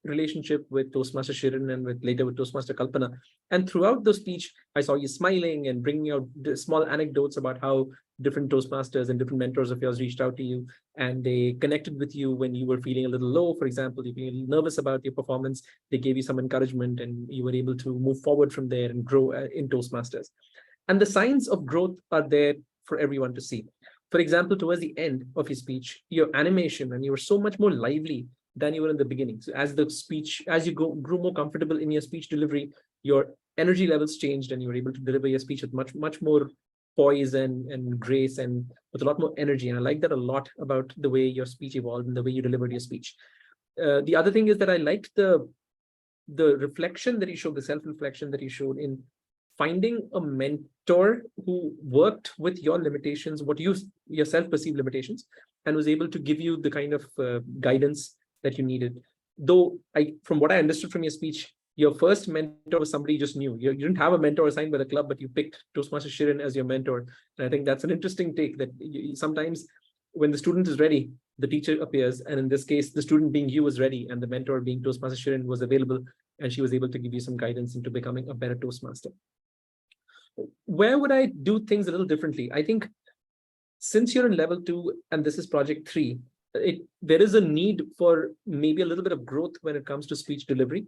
Speaker 8: relationship with Toastmaster Shirin and later with Toastmaster Kalpana. And throughout the speech, I saw you smiling and bringing out small anecdotes about how different Toastmasters and different mentors of yours reached out to you and they connected with you when you were feeling a little low. For example, if you're nervous about your performance, they gave you some encouragement and you were able to move forward from there and grow in Toastmasters. And the signs of growth are there for everyone to see. For example, towards the end of your speech, your animation, and you were so much more lively than you were in the beginning. So as the speech, as you grew more comfortable in your speech delivery, your energy levels changed and you were able to deliver your speech with much more poise and grace and with a lot more energy. And I like that a lot about the way your speech evolved and the way you delivered your speech. The other thing is that I liked the reflection that you showed, the self-reflection that you showed in finding a mentor who worked with your limitations, what your self-perceived limitations, and was able to give you the kind of guidance that you needed. Though from what I understood from your speech, your first mentor was somebody you just knew. You didn't have a mentor assigned by the club, but you picked Toastmaster Shirin as your mentor. And I think that's an interesting take that sometimes when the student is ready, the teacher appears. And in this case, the student being you was ready and the mentor being Toastmaster Shirin was available and she was able to give you some guidance into becoming a better Toastmaster. Where would I do things a little differently? I think since you're in level 2 and this is project 3, there is a need for maybe a little bit of growth when it comes to speech delivery.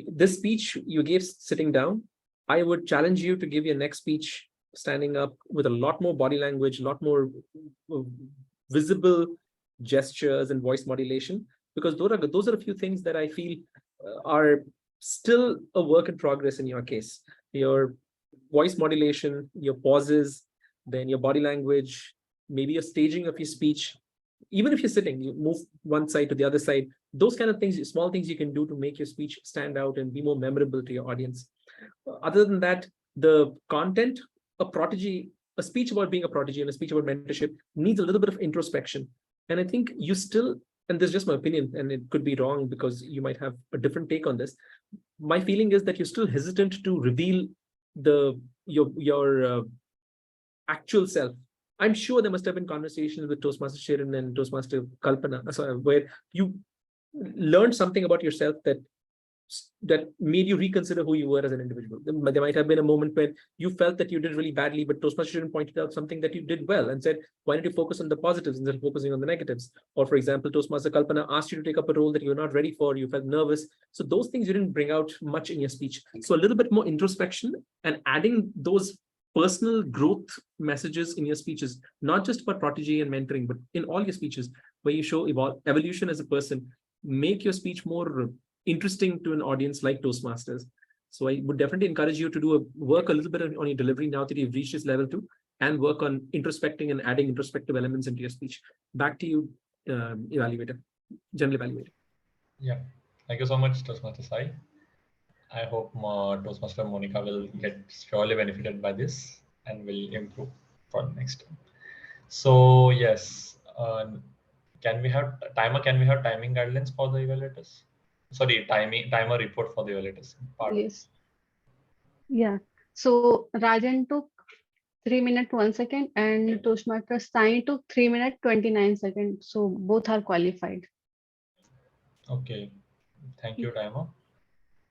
Speaker 8: This speech you gave sitting down, I would challenge you to give your next speech standing up with a lot more body language, a lot more visible gestures and voice modulation, because those are a few things that I feel are still a work in progress in your case. Your voice modulation, your pauses, then your body language, maybe your staging of your speech. Even if you're sitting, you move one side to the other side, those kind of things, small things you can do to make your speech stand out and be more memorable to your audience. Other than that, the content, a speech about being a prodigy and a speech about mentorship needs a little bit of introspection. And I think you still, and this is just my opinion, and it could be wrong because you might have a different take on this. My feeling is that you're still hesitant to reveal your actual self. I'm sure there must have been conversations with Toastmaster Shirin and Toastmaster Kalpana, where you learned something about yourself that made you reconsider who you were as an individual. There might have been a moment when you felt that you did really badly, but Toastmaster Shirin pointed out something that you did well and said, why don't you focus on the positives instead of focusing on the negatives? Or for example, Toastmaster Kalpana asked you to take up a role that you were not ready for, you felt nervous. So those things you didn't bring out much in your speech. So a little bit more introspection and adding those personal growth messages in your speeches, not just about prodigy and mentoring, but in all your speeches where you show evolution as a person, make your speech more interesting to an audience like Toastmasters. So I would definitely encourage you to work a little bit on your delivery now that you've reached this level 2 and work on introspecting and adding introspective elements into your speech. Back to you, general evaluator.
Speaker 11: Yeah, thank you so much, Toastmaster Sai. I hope Toastmaster Monica will get surely benefited by this and will improve for next time. So yes, can we have timer? Can we have timing guidelines for the evaluators? Sorry, timer report for the evaluators. Pardon.
Speaker 3: Yes. Yeah. So Rajan took 3 minutes 1 second and Toastmaster Sai took 3 minutes 29 seconds. So both are qualified.
Speaker 11: Okay. Thank you, timer.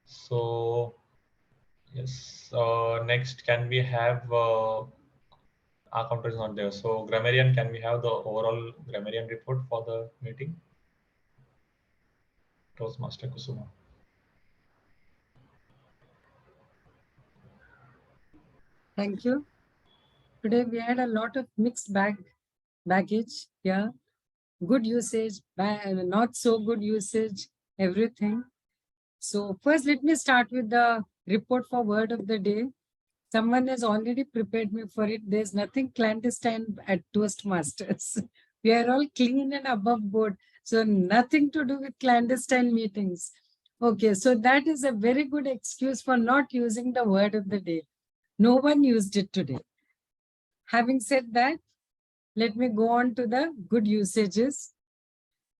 Speaker 11: So yes, next, can we have our counter is not there. So grammarian, can we have the overall grammarian report for the meeting? Toastmaster Kusuma.
Speaker 4: Thank you. Today we had a lot of mixed baggage. Yeah, good usage, not so good usage, everything. So first, let me start with the report for word of the day. Someone has already prepared me for it. There's nothing clandestine at Toastmasters. We are all clean and above board. So nothing to do with clandestine meetings. Okay, so that is a very good excuse for not using the word of the day. No one used it today. Having said that, let me go on to the good usages.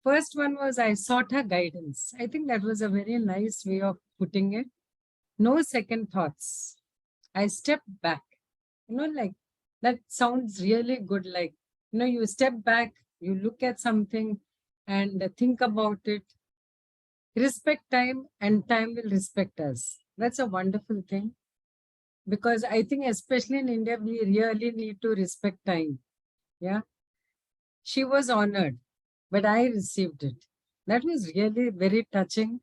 Speaker 4: First one was I sought her guidance. I think that was a very nice way of putting it. No second thoughts. I stepped back. Like that sounds really good. Like, you step back, you look at something and think about it. Respect time and time will respect us. That's a wonderful thing. Because I think especially in India, we really need to respect time. Yeah. She was honored, but I received it. That was really very touching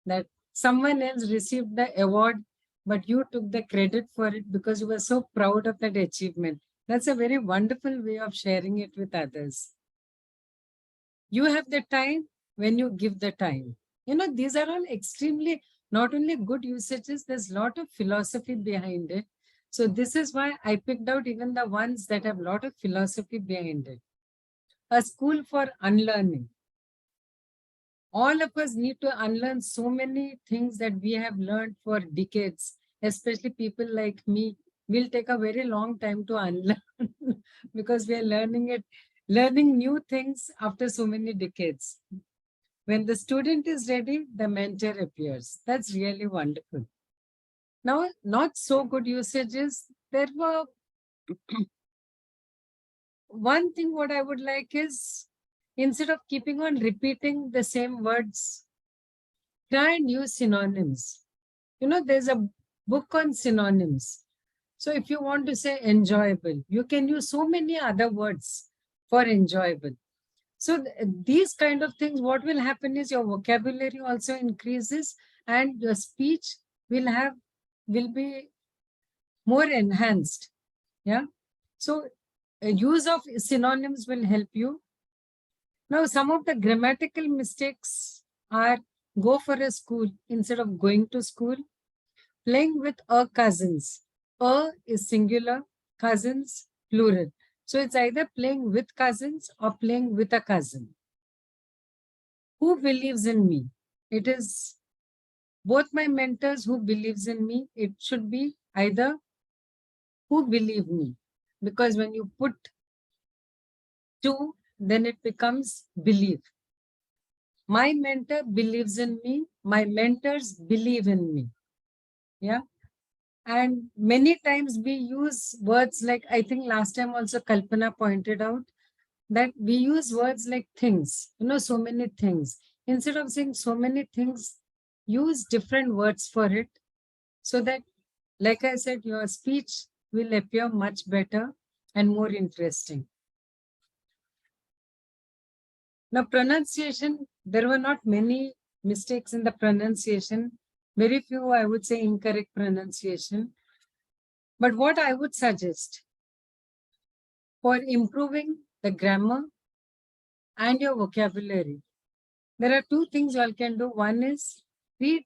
Speaker 4: that someone else received the award, but you took the credit for it because you were so proud of that achievement. That's a very wonderful way of sharing it with others. You have the time when you give the time. These are all extremely, not only good usages, there's a lot of philosophy behind it. So this is why I picked out even the ones that have a lot of philosophy behind it. A school for unlearning. All of us need to unlearn so many things that we have learned for decades, especially people like me. Will take a very long time to unlearn because we are learning new things after so many decades. When the student is ready, the mentor appears. That's really wonderful. Now, not so good usages. There were one thing what I would like is, instead of keeping on repeating the same words, try and use synonyms. There's a book on synonyms. So if you want to say enjoyable, you can use so many other words for enjoyable. So these kind of things, what will happen is your vocabulary also increases and your speech will be more enhanced. Yeah. So use of synonyms will help you. Now, some of the grammatical mistakes are go for a school instead of going to school, playing with cousins. Is singular, cousins, plural. So it's either playing with cousins or playing with a cousin. Who believes in me? It is both my mentors who believes in me. It should be either who believe me. Because when you put two, then it becomes believe. My mentor believes in me. My mentors believe in me. Yeah. And many times we use words like, I think last time also Kalpana pointed out, that we use words like things, so many things. Instead of saying so many things, use different words for it so that, like I said, your speech will appear much better and more interesting. Now, pronunciation, there were not many mistakes in the pronunciation. Very few, I would say, incorrect pronunciation. But what I would suggest for improving the grammar and your vocabulary, there are two things you all can do. One is read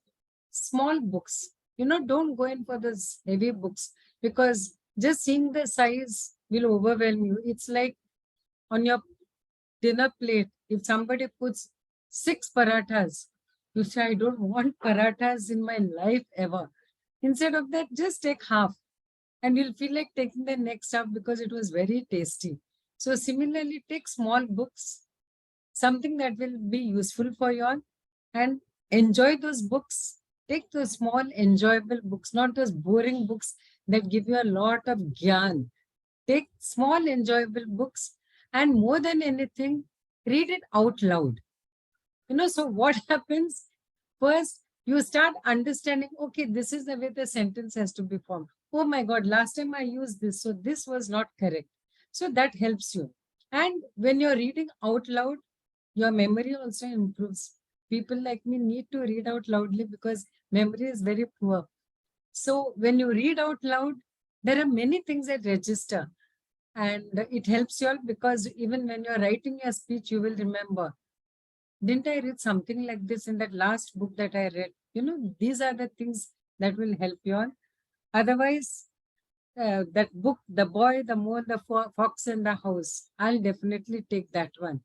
Speaker 4: small books. Don't go in for those heavy books because just seeing the size will overwhelm you. It's like on your dinner plate, if somebody puts 6 parathas, you say, I don't want parathas in my life ever. Instead of that, just take half and you'll feel like taking the next half because it was very tasty. So similarly, take small books, something that will be useful for you all, and enjoy those books. Take those small, enjoyable books, not those boring books that give you a lot of gyan. Take small, enjoyable books, and more than anything, read it out loud. So what happens? First, you start understanding, okay, this is the way the sentence has to be formed. Oh my God, last time I used this, so this was not correct. So that helps you. And when you're reading out loud, your memory also improves. People like me need to read out loudly because memory is very poor. So when you read out loud, there are many things that register. And it helps you all because even when you're writing your speech, you will remember, didn't I read something like this in that last book that I read? These are the things that will help you all. Otherwise, that book, The Boy, the Mole, the Fox in the House, I'll definitely take that one.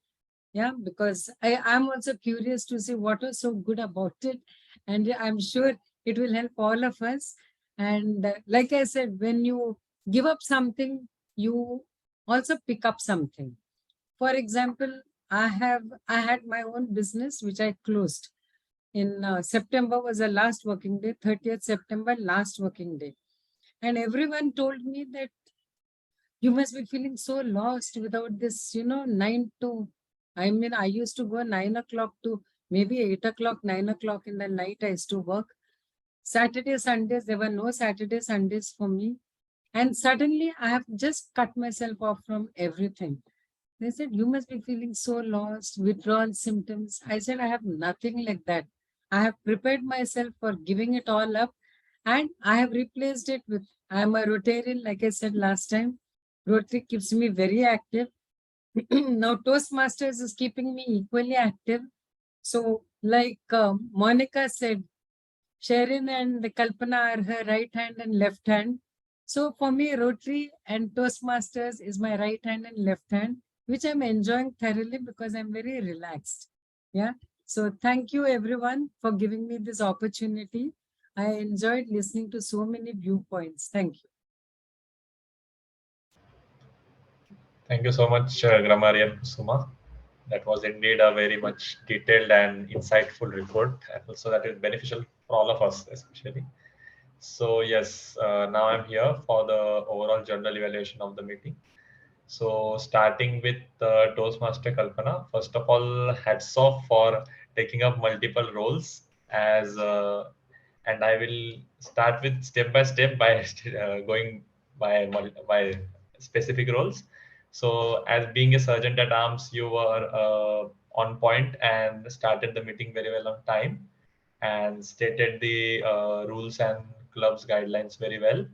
Speaker 4: Yeah, because I'm also curious to see what was so good about it. And I'm sure it will help all of us. And like I said, when you give up something, you also pick up something. For example, I had my own business which I closed in September was the last working day, 30th September, last working day. And everyone told me that you must be feeling so lost without this, 9 to, I used to go 9 o'clock to maybe 8 o'clock, 9 o'clock in the night. I used to work. Saturday, Sundays, there were no Saturday, Sundays for me. And suddenly I have just cut myself off from everything. They said, you must be feeling so lost, withdrawal symptoms. I said, I have nothing like that. I have prepared myself for giving it all up, and I have replaced it with, I am a Rotarian, like I said last time. Rotary keeps me very active. Now Toastmasters is keeping me equally active. So like Monica said, Sharon and Kalpana are her right hand and left hand. So for me, Rotary and Toastmasters is my right hand and left hand, which I'm enjoying thoroughly because I'm very relaxed. Yeah. So thank you everyone for giving me this opportunity. I enjoyed listening to so many viewpoints. Thank you.
Speaker 11: Thank you so much, Grammarian Suma. That was indeed a very much detailed and insightful report, and also that is beneficial for all of us, especially. So yes, now I'm here for the overall general evaluation of the meeting. So starting with Toastmaster Kalpana, first of all, hats off for taking up multiple roles as, and I will start with step by step by going by specific roles. So as being a sergeant at arms, you were on point and started the meeting very well on time and stated the rules and club's guidelines very well.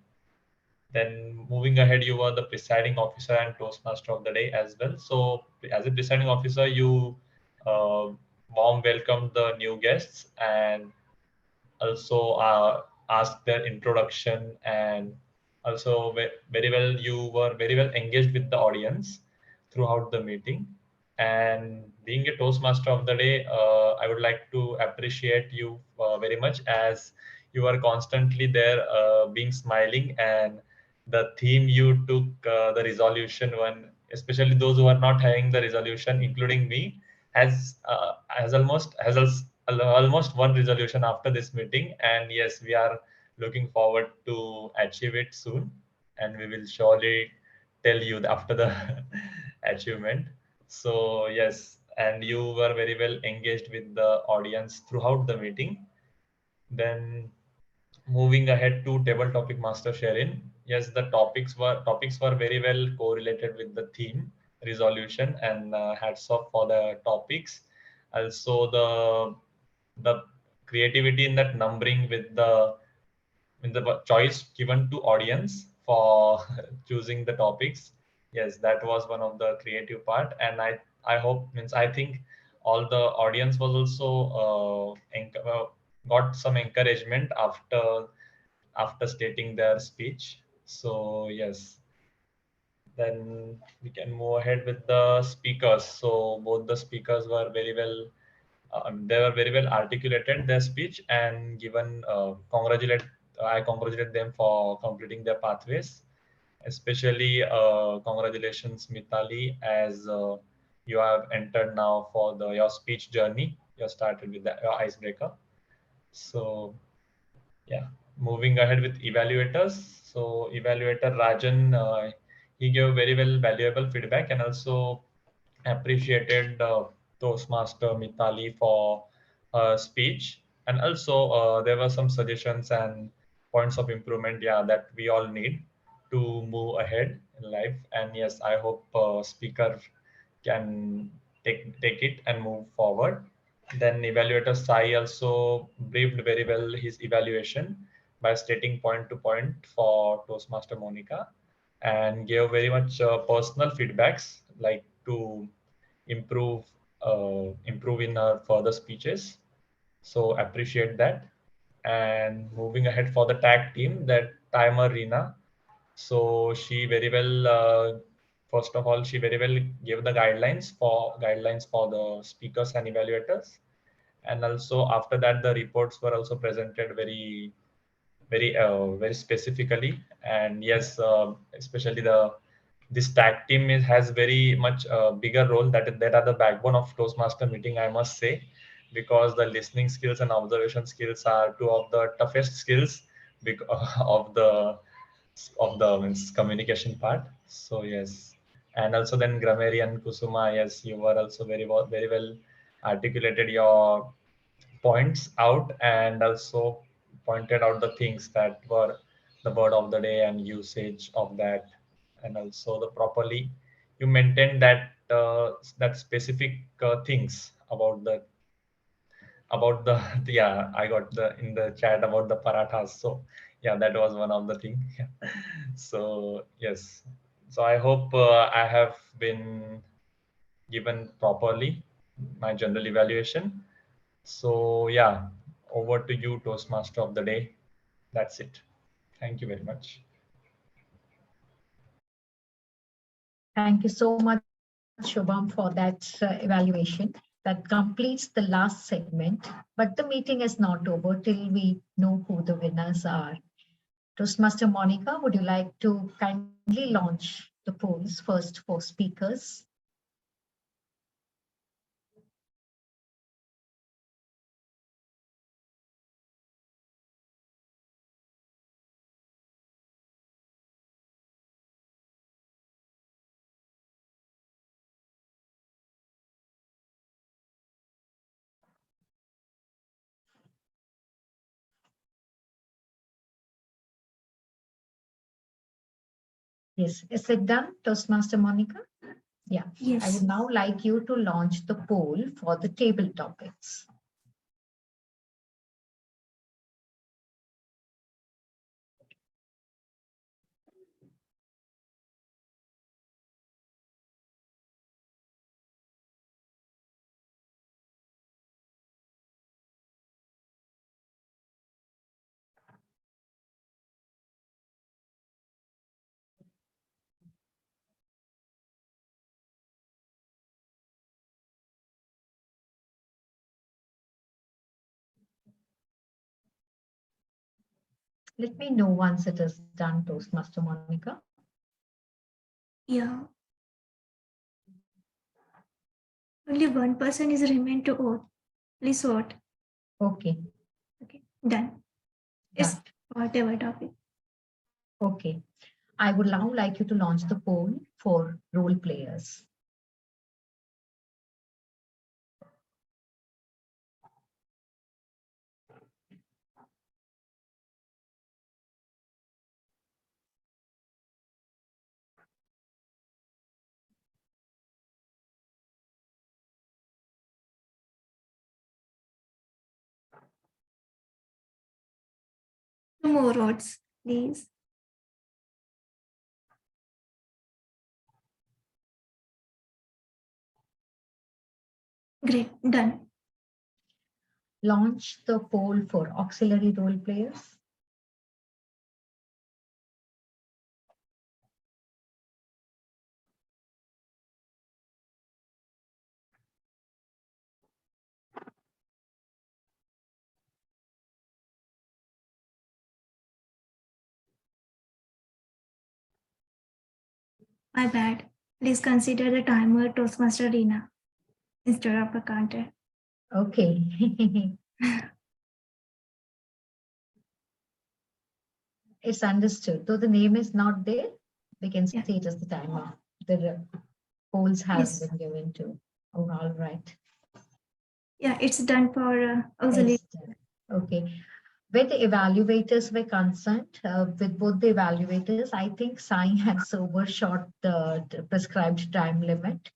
Speaker 11: Then moving ahead, you were the presiding officer and Toastmaster of the day as well. So as a presiding officer, you warm welcomed the new guests and also asked their introduction, and also very well, you were very well engaged with the audience throughout the meeting. And being a Toastmaster of the day, I would like to appreciate you very much, as you are constantly there being smiling, and the theme you took, the resolution one, especially those who are not having the resolution, including me, has almost one resolution after this meeting. And yes, we are looking forward to achieve it soon, and we will surely tell you after the achievement. So yes, and you were very well engaged with the audience throughout the meeting. Then moving ahead to table topic master Sherin. Yes, the topics were very well correlated with the theme resolution, and hats off for the topics. Also the creativity in that numbering with the choice given to audience for choosing the topics. Yes, that was one of the creative part, and I hope, means I think all the audience was also got some encouragement after stating their speech. So yes, then we can move ahead with the speakers. So both the speakers were very well, they were very well articulated their speech and given I congratulate them for completing their pathways. Especially congratulations Mitali, as you have entered now for your speech journey. You started with your icebreaker. So yeah, moving ahead with evaluators. So evaluator Rajan, he gave very well valuable feedback and also appreciated Toastmaster Mitali for speech. And also there were some suggestions and points of improvement, yeah, that we all need to move ahead in life. And yes, I hope speaker can take it and move forward. Then evaluator Sai also briefed very well his evaluation by stating point to point for Toastmaster Monica, and gave very much personal feedbacks like to improve improve in her further speeches. So appreciate that. And moving ahead for the tag team, that timer Rina. So she very well, first of all, she very well gave the guidelines for the speakers and evaluators. And also after that, the reports were also presented very specifically. And yes, especially the this tag team has very much bigger role. That are the backbone of Toastmaster meeting, I must say, because the listening skills and observation skills are two of the toughest skills because of the means communication part. So yes, and also then grammarian Kusuma, yes, you were also very well articulated your points out and also pointed out the things that were the word of the day and usage of that, and also the properly you maintained that that specific things about the yeah, I got the in the chat about the parathas. So yeah, that was one of the thing. So yes, so I hope I have been given properly my general evaluation. So yeah, over to you, Toastmaster of the day. That's it. Thank you very much.
Speaker 1: Thank you so much, Shubham, for that evaluation. That completes the last segment, but the meeting is not over till we know who the winners are. Toastmaster Monica, would you like to kindly launch the polls first for speakers? Yes, is it done, Toastmaster Monica? Yeah,
Speaker 6: Yes.
Speaker 1: I would now like you to launch the poll for the table topics. Let me know once it is done, Toastmaster Monica.
Speaker 6: Yeah. Only one person is remain to vote. Please vote.
Speaker 1: Okay.
Speaker 6: Okay, done. It's
Speaker 1: Done.
Speaker 6: whatever topic.
Speaker 1: Okay. I would now like you to launch the poll for role players.
Speaker 6: Two more votes, please. Great, done.
Speaker 1: Launch the poll for auxiliary role players.
Speaker 6: My bad. Please consider the timer Toastmaster Arena instead of a counter.
Speaker 1: Okay. It's understood. Though the name is not there, we can see it as the timer. The polls has been given to. Oh, all right.
Speaker 6: Yeah, it's done for auxiliary.
Speaker 1: Okay. Where the evaluators were concerned, with both the evaluators, I think Sai has overshot the prescribed time limit.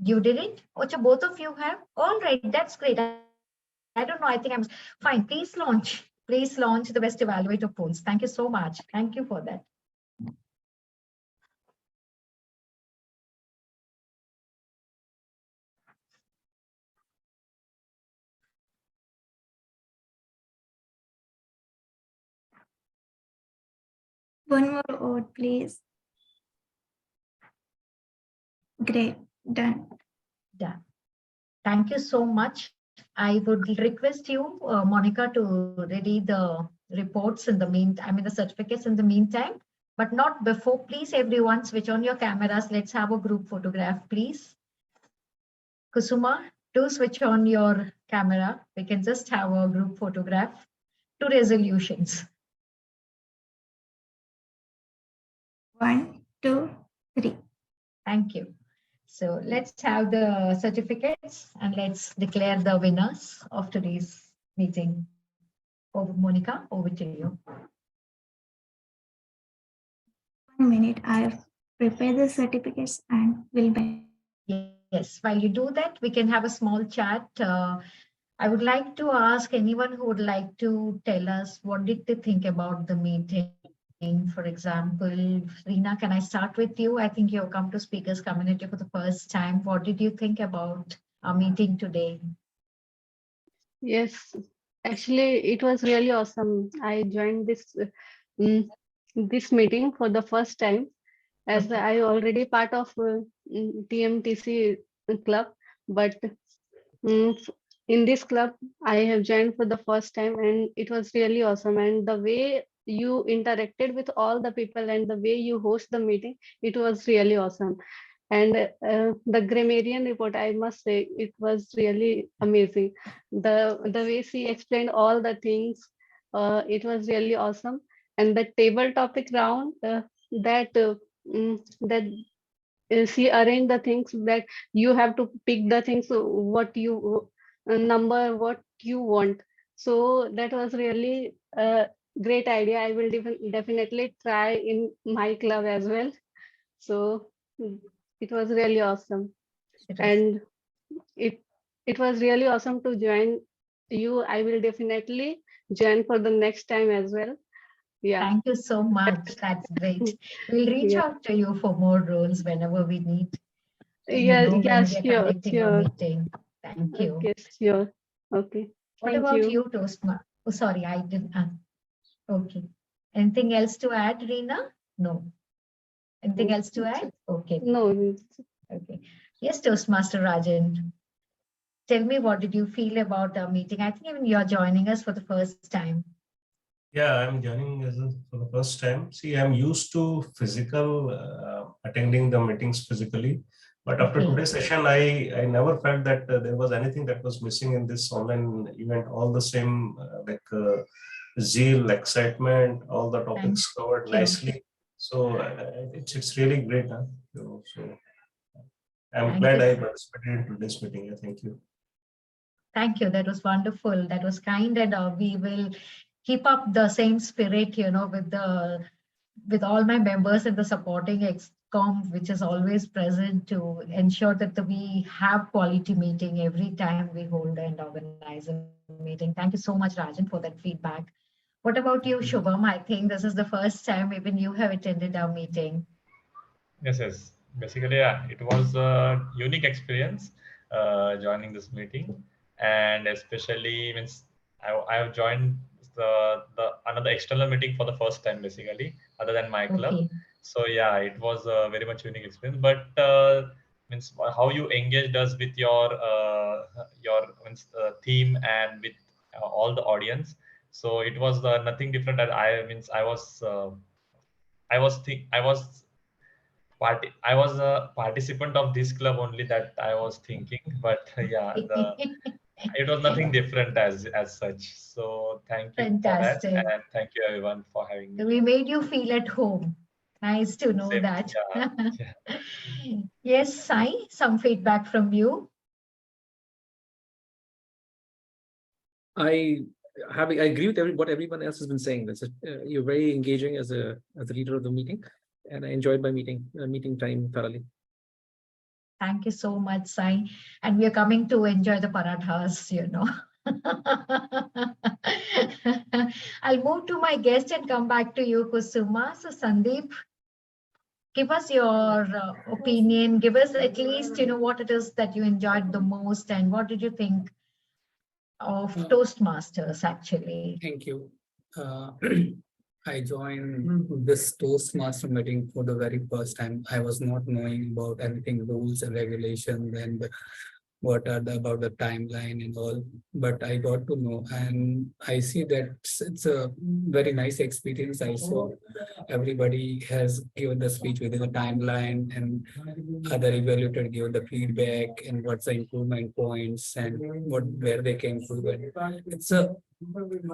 Speaker 1: You did it? Ocha, both of you have? All right, that's great. I don't know. I think I'm fine. Please launch. Please launch the best evaluator polls. Thank you so much. Thank you for that.
Speaker 6: One more vote, please. Great, done.
Speaker 1: Done. Thank you so much. I would request you, Monica, to ready the reports in the the certificates in the meantime. but not before. Please, everyone, switch on your cameras. Let's have a group photograph, please. Kusuma, do switch on your camera. We can just have a group photograph. 2 resolutions.
Speaker 6: 1, 2, 3.
Speaker 1: Thank you. So let's have the certificates and let's declare the winners of today's meeting. Over, Monica, over to you.
Speaker 6: 1 minute. I have prepared the certificates and will be.
Speaker 1: Yes, while you do that, we can have a small chat. I would like to ask anyone who would like to tell us what did they think about the meeting. For example, Reena, can I start with you? I think you've come to Speakers Community for the first time. What did you think about our meeting today?
Speaker 3: Yes, actually, it was really awesome. I joined this meeting for the first time, as
Speaker 1: Okay.
Speaker 3: I already part of TMTC club, but in this club I have joined for the first time, and it was really awesome. And the way you interacted with all the people and the way you host the meeting, it was really awesome. And the grammarian report, I must say, it was really amazing. The way she explained all the things, it was really awesome. And the table topic round, that she arranged the things that you have to pick the things what you number what you want. So that was really a great idea. I will definitely try in my club as well. So it was really awesome. And it was really awesome to join you. I will definitely join for the next time as well. Yeah.
Speaker 1: Thank you so much. That's great. We'll reach
Speaker 3: Yeah.
Speaker 1: out to you for more roles whenever we need.
Speaker 3: Yeah,
Speaker 1: When we are
Speaker 3: sure,
Speaker 1: conducting a
Speaker 3: sure.
Speaker 1: meeting. Thank you.
Speaker 3: Okay, sure. Okay.
Speaker 1: What
Speaker 3: Thank
Speaker 1: about
Speaker 3: you.
Speaker 1: you, Toastmaster? Oh, sorry, I didn't. Okay. Anything else to add, Reena? No. Anything else to add? Okay.
Speaker 3: No.
Speaker 1: Okay. Yes, Toastmaster Rajan. Tell me, what did you feel about our meeting? I think even you're joining us for the first time.
Speaker 5: Yeah, I'm joining for the first time. See, I'm used to physical attending the meetings physically, but after today's session, I never felt that there was anything that was missing in this online event. All the same, zeal, excitement, all the topics covered nicely. So it's really great. Huh? So I'm glad I participated in today's meeting. Yeah, thank you.
Speaker 1: Thank you. That was wonderful. That was kind, and we will keep up the same spirit, with all my members and the supporting excom, which is always present to ensure that we have quality meeting every time we hold and organize a meeting. Thank you so much, Rajan, for that feedback. What about you, Shubham? I think this is the first time even you have attended our meeting.
Speaker 11: Yes. Basically, yeah, it was a unique experience joining this meeting, and especially means I have joined the another external meeting for the first time, basically, other than my club. So yeah, it was a very much unique experience. But means how you engaged us with your theme and with all the audience. So it was nothing different. That I was a participant of this club only, that I was thinking, but yeah, it was nothing different as such. So thank you for that,
Speaker 1: Fantastic.
Speaker 11: and thank you everyone for having me.
Speaker 1: We made you feel at home. Nice to know that.
Speaker 11: Yeah.
Speaker 1: Yes, Sai, some feedback from you.
Speaker 8: I agree with what everyone else has been saying. You're very engaging as a leader of the meeting, and I enjoyed my meeting time thoroughly.
Speaker 1: Thank you so much, Sai. And we are coming to enjoy the parathas, I'll move to my guest and come back to you, Kusuma. So Sandeep, give us your opinion. Give us at least, what it is that you enjoyed the most, and what did you think of Toastmasters, actually?
Speaker 2: Thank you. I joined this Toastmaster meeting for the very first time. I was not knowing about anything, rules and regulations, and what are the about the timeline and all, but I got to know, and I see that it's a very nice experience. I saw everybody has given the speech within a timeline, and other evaluator given the feedback and what's the improvement points and what where they can improve it. It's a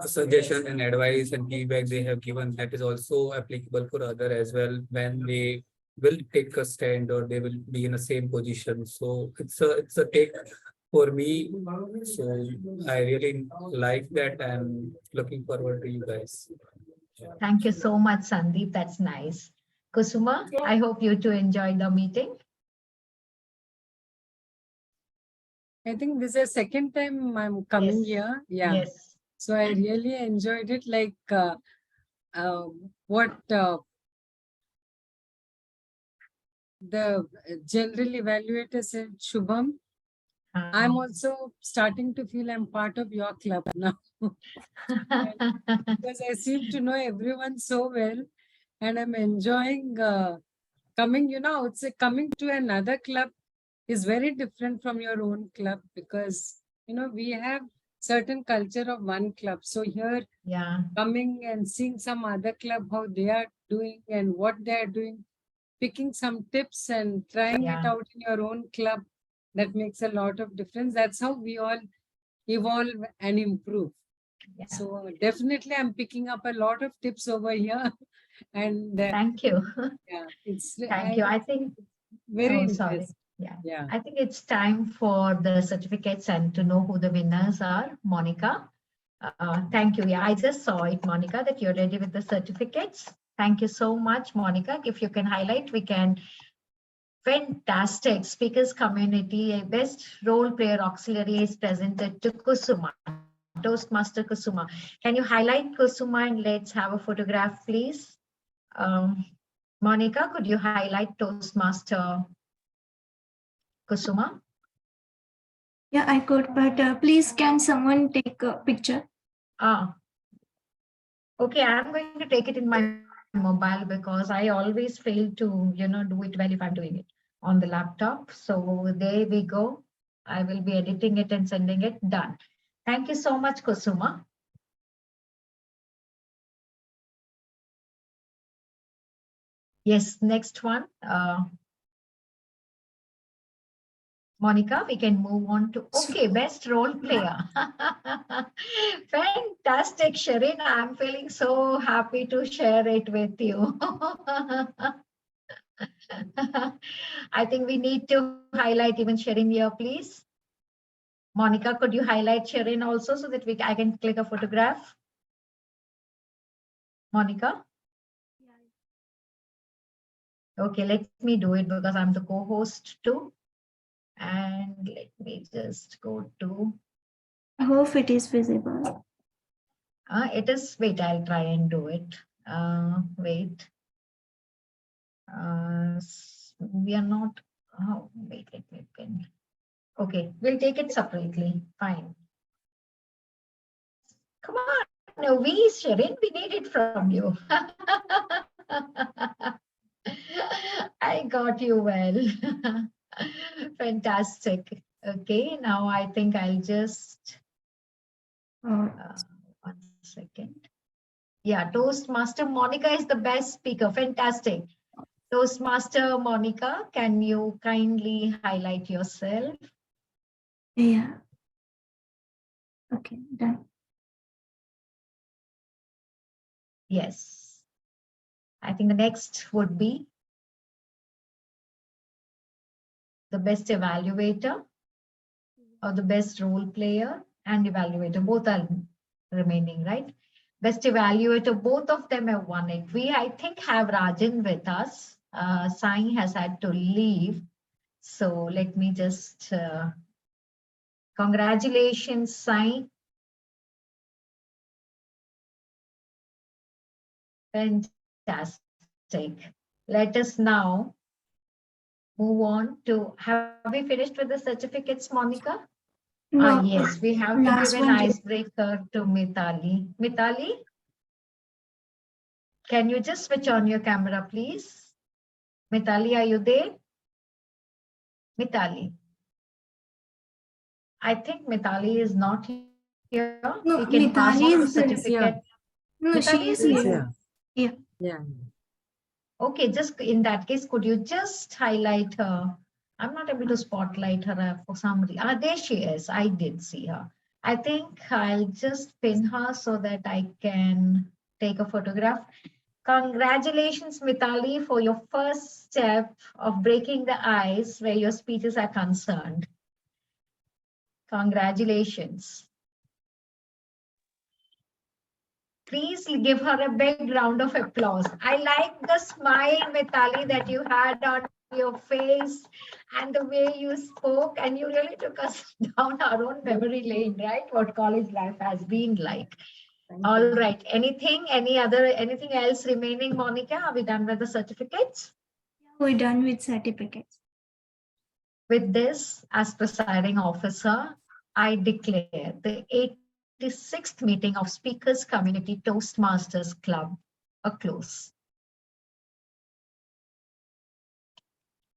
Speaker 2: suggestion and advice and feedback they have given that is also applicable for other as well when they will take a stand or they will be in the same position. So it's a take for me. So I really like that and looking forward to you guys.
Speaker 1: Thank you so much, Sandeep. That's nice. Kusuma, I hope you too enjoyed the meeting.
Speaker 4: I think this is the second time I'm coming
Speaker 1: Yes.
Speaker 4: here. Yeah.
Speaker 1: Yes.
Speaker 4: So I really enjoyed it. Like what the general evaluator said, Shubham, I'm also starting to feel I'm part of your club now. Because I seem to know everyone so well, and I'm enjoying coming, I would say coming to another club is very different from your own club because, we have certain culture of one club. So here,
Speaker 1: Yeah.
Speaker 4: coming and seeing some other club, how they are doing and what they are doing, picking some tips and trying it
Speaker 1: Yeah.
Speaker 4: out in your own club, that makes a lot of difference. That's how we all evolve and improve.
Speaker 1: Yeah.
Speaker 4: So definitely I'm picking up a lot of tips over here. And
Speaker 1: Thank you.
Speaker 4: yeah, it's
Speaker 1: Thank you. I think
Speaker 4: very
Speaker 1: oh, sorry.
Speaker 4: interesting.
Speaker 1: Yeah.
Speaker 4: Yeah.
Speaker 1: I think it's time for the certificates and to know who the winners are. Monica. Thank you. Yeah, I just saw it, Monica, that you're ready with the certificates. Thank you so much, Monica. If you can highlight, we can. Fantastic. Speakers community, a best role player auxiliary is presented to Kusuma, Toastmaster Kusuma. Can you highlight Kusuma and let's have a photograph, please? Monica, could you highlight Toastmaster Kusuma?
Speaker 6: Yeah, I could, but please can someone take a picture?
Speaker 1: Okay, I'm going to take it in my mobile because I always fail to, do it well if I'm doing it on the laptop. So there we go. I will be editing it and sending it. Done. Thank you so much, Kusuma. Yes, next one. Monica, we can move on to, okay, best role player. Fantastic, Shirin. I'm feeling so happy to share it with you. I think we need to highlight even Shirin here, please. Monica, could you highlight Shirin also so that I can click a photograph? Monica? Okay, let me do it because I'm the co-host too. And let me just go to.
Speaker 6: I hope it is visible.
Speaker 1: It is, wait, I'll try and do it. Wait. We are not, oh, wait, let me pin. Okay, we'll take it separately. Fine. Come on, no, Shirin, we need it from you. I got you well. Fantastic. Okay, now I think I'll just, one second. Yeah, Toastmaster Monica is the best speaker. Fantastic. Toastmaster Monica, can you kindly highlight yourself?
Speaker 6: Yeah. Okay, done.
Speaker 1: Yes. I think the next would be the best evaluator or the best role player and evaluator. Both are remaining, right? Best evaluator, both of them have won it. We, I think, have Rajan with us. Sai has had to leave. So let me just, congratulations, Sai. Fantastic. Let us now move on to, have we finished with the certificates, Monica?
Speaker 6: No,
Speaker 1: Yes, we have to
Speaker 6: last
Speaker 1: give an
Speaker 6: one.
Speaker 1: icebreaker to Mitali. Mitali, can you just switch on your camera, please? Mitali, are you there? Mitali. I think Mitali is not here.
Speaker 6: No,
Speaker 1: We can pass
Speaker 6: Mithali
Speaker 1: on the
Speaker 6: is there.
Speaker 1: certificate.
Speaker 6: No,
Speaker 1: Mithali
Speaker 6: she is
Speaker 1: is
Speaker 6: here.
Speaker 4: Yeah.
Speaker 1: Okay, just in that case, could you just highlight her? I'm not able to spotlight her for some reason. Ah, there she is. I did see her. I think I'll just pin her so that I can take a photograph. Congratulations, Mitali, for your first step of breaking the ice where your speeches are concerned. Congratulations. Please give her a big round of applause. I like the smile, Mitali, that you had on your face and the way you spoke, and you really took us down our own memory lane, right? What college life has been like. All right. Anything else remaining, Monica? Are we done with the certificates?
Speaker 6: We're done with certificates.
Speaker 1: With this, as presiding officer, I declare the 86th meeting of Speakers Community Toastmasters Club a close.